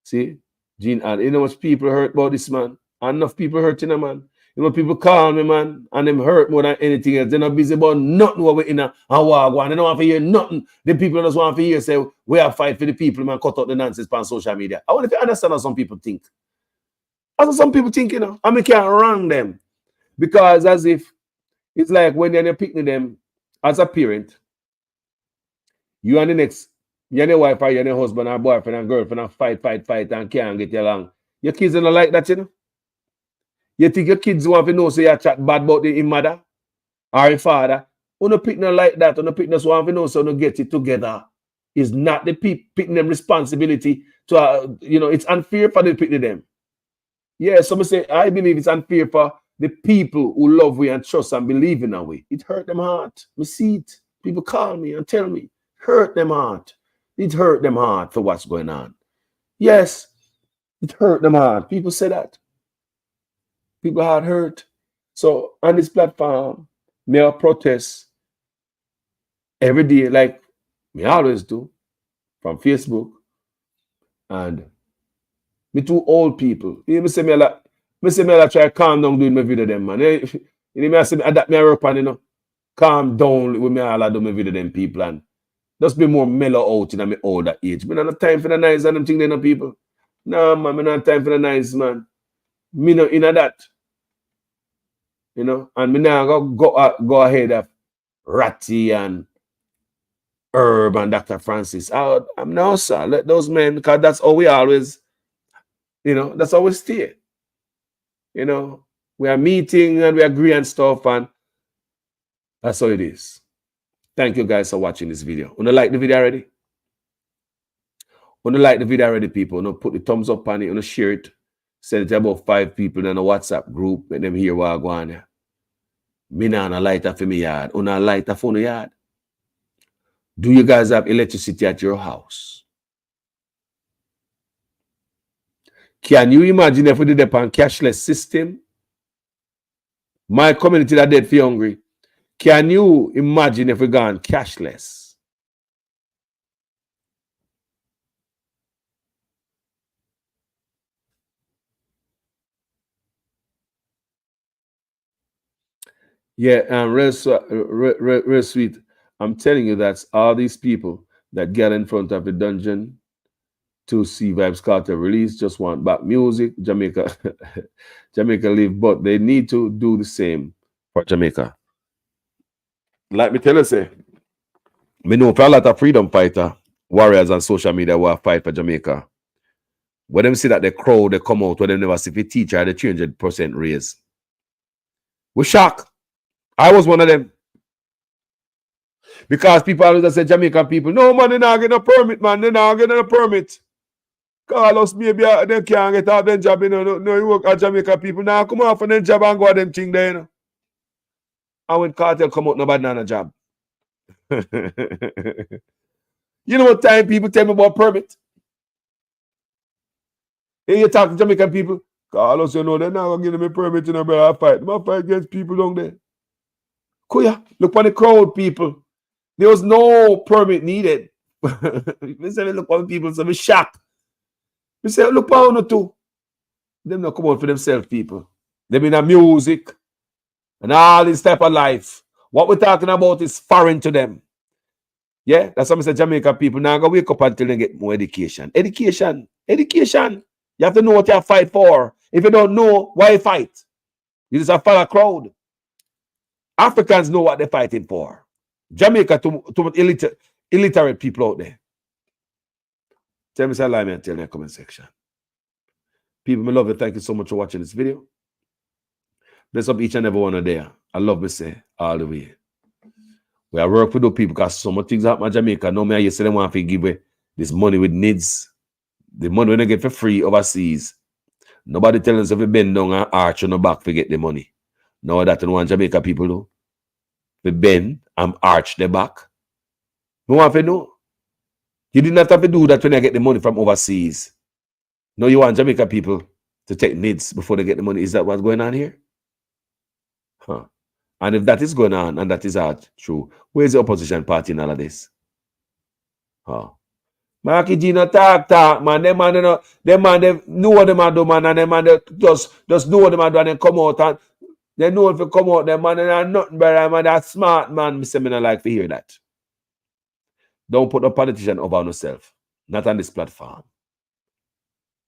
See? Gene, and you know much people hurt about this, man. Enough people hurt, you know, man. You know, people call me, man, and them hurt more than anything else. They're not busy about nothing what we in a war. They don't want to hear nothing. The people just want to hear say, we are fight for the people, man, cut out the nonsense on social media. I want to understand how some people think. That's what some people think, you know. I mean, can't wrong them. Because as if it's like when you're picking them as a parent, you and the next, you and your wife or you and your husband or boyfriend and girlfriend and fight and can't get along. Your kids don't like that, you know. You think your kids want to know so you chat bad about the mother or your father. When you pick them like that, when you pick them so want to know so you get it together. It's not the picking them responsibility to, you know, it's unfair for them to pick them. Yeah, so I say, I believe it's unfair for the people who love we and trust and believe in our way. It hurt them heart. We see it. People call me and tell me, hurt them heart. It hurt them heart for what's going on. Yes, it hurt them heart. People say that. People heart hurt. So on this platform, me I protest every day like me always do from Facebook. And me too old people. You say me like try to calm down doing my video them, man. You know, I say adapt me work on, you know. Calm down with me all do my video them people and just be more mellow out in my older age. Me not have time for the nice and them thing they know people. No, man, me not have time for the nice, man. Me not in that. You know, and me now go ahead of Ratty and Herb and Dr. Francis. I'm now, sir. Let those men, because that's how we always, you know, that's how we stay. You know, we are meeting and we agree and stuff, and that's how it is. Thank you guys for watching this video. Wanna like the video already? Wanna like the video already, people? Wanna put the thumbs up on it, wanna share it, send it to about 5 people in a WhatsApp group, let them hear what I go on there. Me not a lighter for me yard. Wanna lighter for the yard? Do you guys have electricity at your house? Can you imagine if we did it on cashless system? My community that dead for hungry. Can you imagine if we gone cashless? Yeah, real sweet. I'm telling you, that's all these people that get in front of the dungeon to see Vybz Kartel release just want back music. Jamaica live, but they need to do the same for Jamaica. Like me tell you, say, me know for a lot of freedom fighter, warriors on social media who are fight for Jamaica. When them see that the crowd, they come out, when they never see the teacher, the 300% raise. We shocked. I was one of them. Because people always say, Jamaican people, no man, they not get a permit, man. They not get a permit. Call us, maybe they can't get out their job, you know. No, you work at Jamaica people. Now come off on their job and go at them thing there, you know. And when cartel come out, nobody on a job. You You know what time people tell me about permit? Hey, you talk to Jamaican people, Carlos, you know, they're not going to give them a permit in a better fight. They're fight against people down there. Kuya, look for the crowd, people. There was no permit needed. We say, look for people, so we shocked. We say, look for one too. Them not come out for themselves, people. Them in a music and all this type of life. What we're talking about is foreign to them. Yeah, that's what I say. Jamaica people now go wake up until they get more education. Education. You have to know what you fight for. If you don't know, why fight? You just have to follow a crowd. Africans know what they're fighting for. Jamaica, too much illiterate people out there. Tell me some lie, man. Tell me in the comment section. People, I love you. Thank you so much for watching this video. Bless up each and every one of there. I love me say all the way. We are work with those people because so much things happen in Jamaica. No, me, I say them want to give away this money with needs. The money when they get for free overseas. Nobody telling us if you bend down and arch on the back to get the money. No, that don't want Jamaica people do. We bend and arch the back. No want to know. You did not have to do that when I get the money from overseas. No, you want Jamaica people to take needs before they get the money. Is that what's going on here? Huh. And if that is going on and that is true, where's the opposition party in all of this? Huh. Marky Gino talk, man. Them man, they know what them do, man, and them man just know what them do and then come out and they know if you come out, them man, and nothing better, man. That smart man. Me say me not like to hear that. Don't put no politician over on yourself. Not on this platform.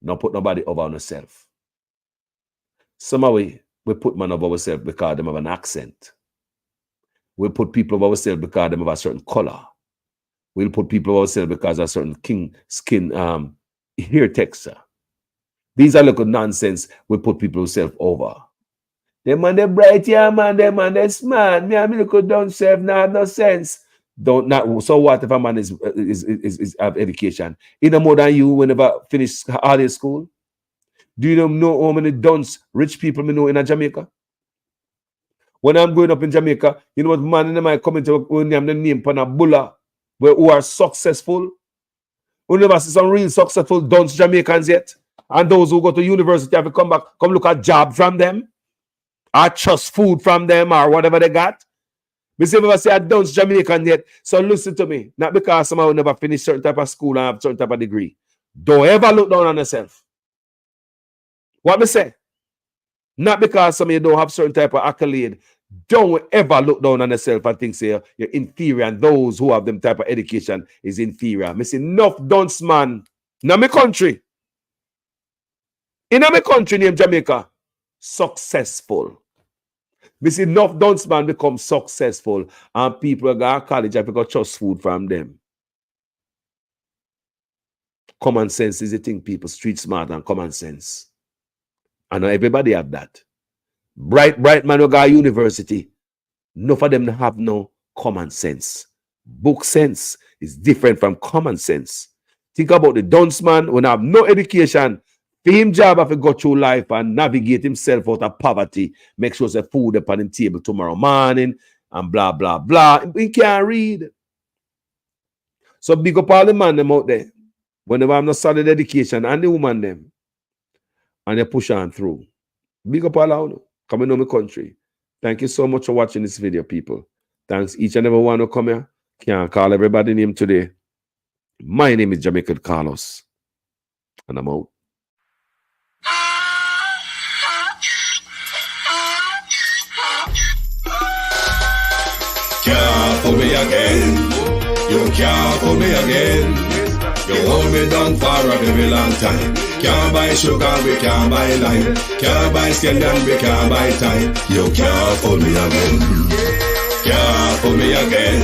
Don't put nobody over on yourself. Somehow we put man over ourselves because them have an accent. We put people over ourselves because them have a certain color. We'll put people over ourselves because of a certain skin hair texture. These are little nonsense. We put people ourselves over. Them man they bright, yeah, man. Them man they smart. Me and me look down self, not no sense. Don't not so what if a man is have education? You know more than you whenever finish all your school? Do you know how many dunce rich people me know in Jamaica? When I'm growing up in Jamaica, you know what man in my coming to name the name Panabula, who are successful. We never see some real successful dunce Jamaicans yet. And those who go to university have to come back, come look at job from them, or trust food from them, or whatever they got. We say never see a dunce Jamaican yet. So listen to me. Not because someone will never finish certain type of school and have certain type of degree. Don't ever look down on yourself. What me say? Not because some of you don't have certain type of accolade. Don't ever look down on yourself and think say you're inferior and those who have them type of education is inferior. Me say enough dunce man. In my country. In my country named Jamaica. Successful. We see enough dunce man become successful and people go to college and got trust food from them. Common sense is the thing, people. Street smart and common sense. And everybody have that. Bright man who go to university. None of them have no common sense. Book sense is different from common sense. Think about the dunce man when have no education. For him job have to go through life and navigate himself out of poverty. Make sure there's food up on the table tomorrow morning and blah, blah, blah. He can't read. So big up all the man them out there. Whenever I'm not solid education and the woman them. And they push on through. Big up all out. Coming on my country. Thank you so much for watching this video, people. Thanks each and every one who come here. Can't call everybody name today. My name is Jamaican Carlos. And I'm out. Can't fool me again. You can't fool me again. You hold me down for a very long time. Can't buy sugar, we can't buy lime. Can't buy scandal, we can't buy time. You can't fool me again. Can't fool me again.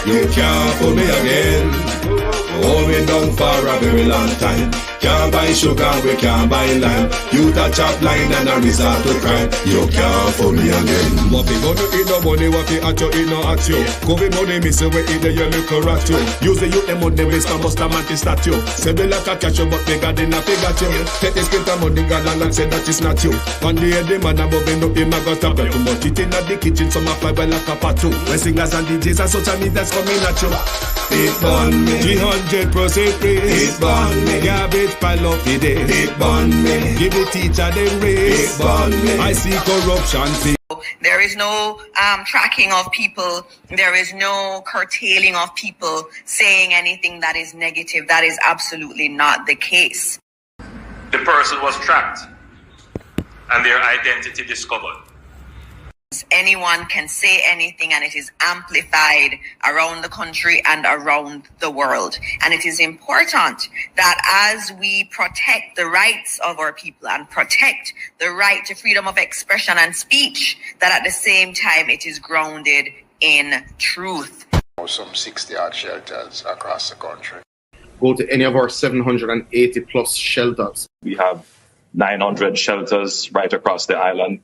You can't fool me again. You hold me down for a very long time. Can't buy sugar, we can't buy lime. You touch up line and a resort to crime. You can't fool me again. What we gonna eat no money, what we at you, eat no at you. COVID money, me say we eat the you look rat you. Use the youth, the money, waste and bust a man to statue. Say we like a cash, but we got in a figure you. Take this spit of money, God and say that is not you. One day the man above end up him, I got to too much. It in the kitchen, some fly by like a patu. When singers and DJs and social media's coming at you. It burn me 300% free. It burn me garbage pile up the day. It burn me give the teacher them raise. It burn me I see corruption. There is no tracking of people. There is no curtailing of people saying anything that is negative. That is absolutely not the case. The person was tracked and their identity discovered. Anyone can say anything and it is amplified around the country and around the world. And it is important that as we protect the rights of our people and protect the right to freedom of expression and speech, that at the same time it is grounded in truth. Some 60-odd shelters across the country. Go to any of our 780 plus shelters. We have 900 shelters right across the island.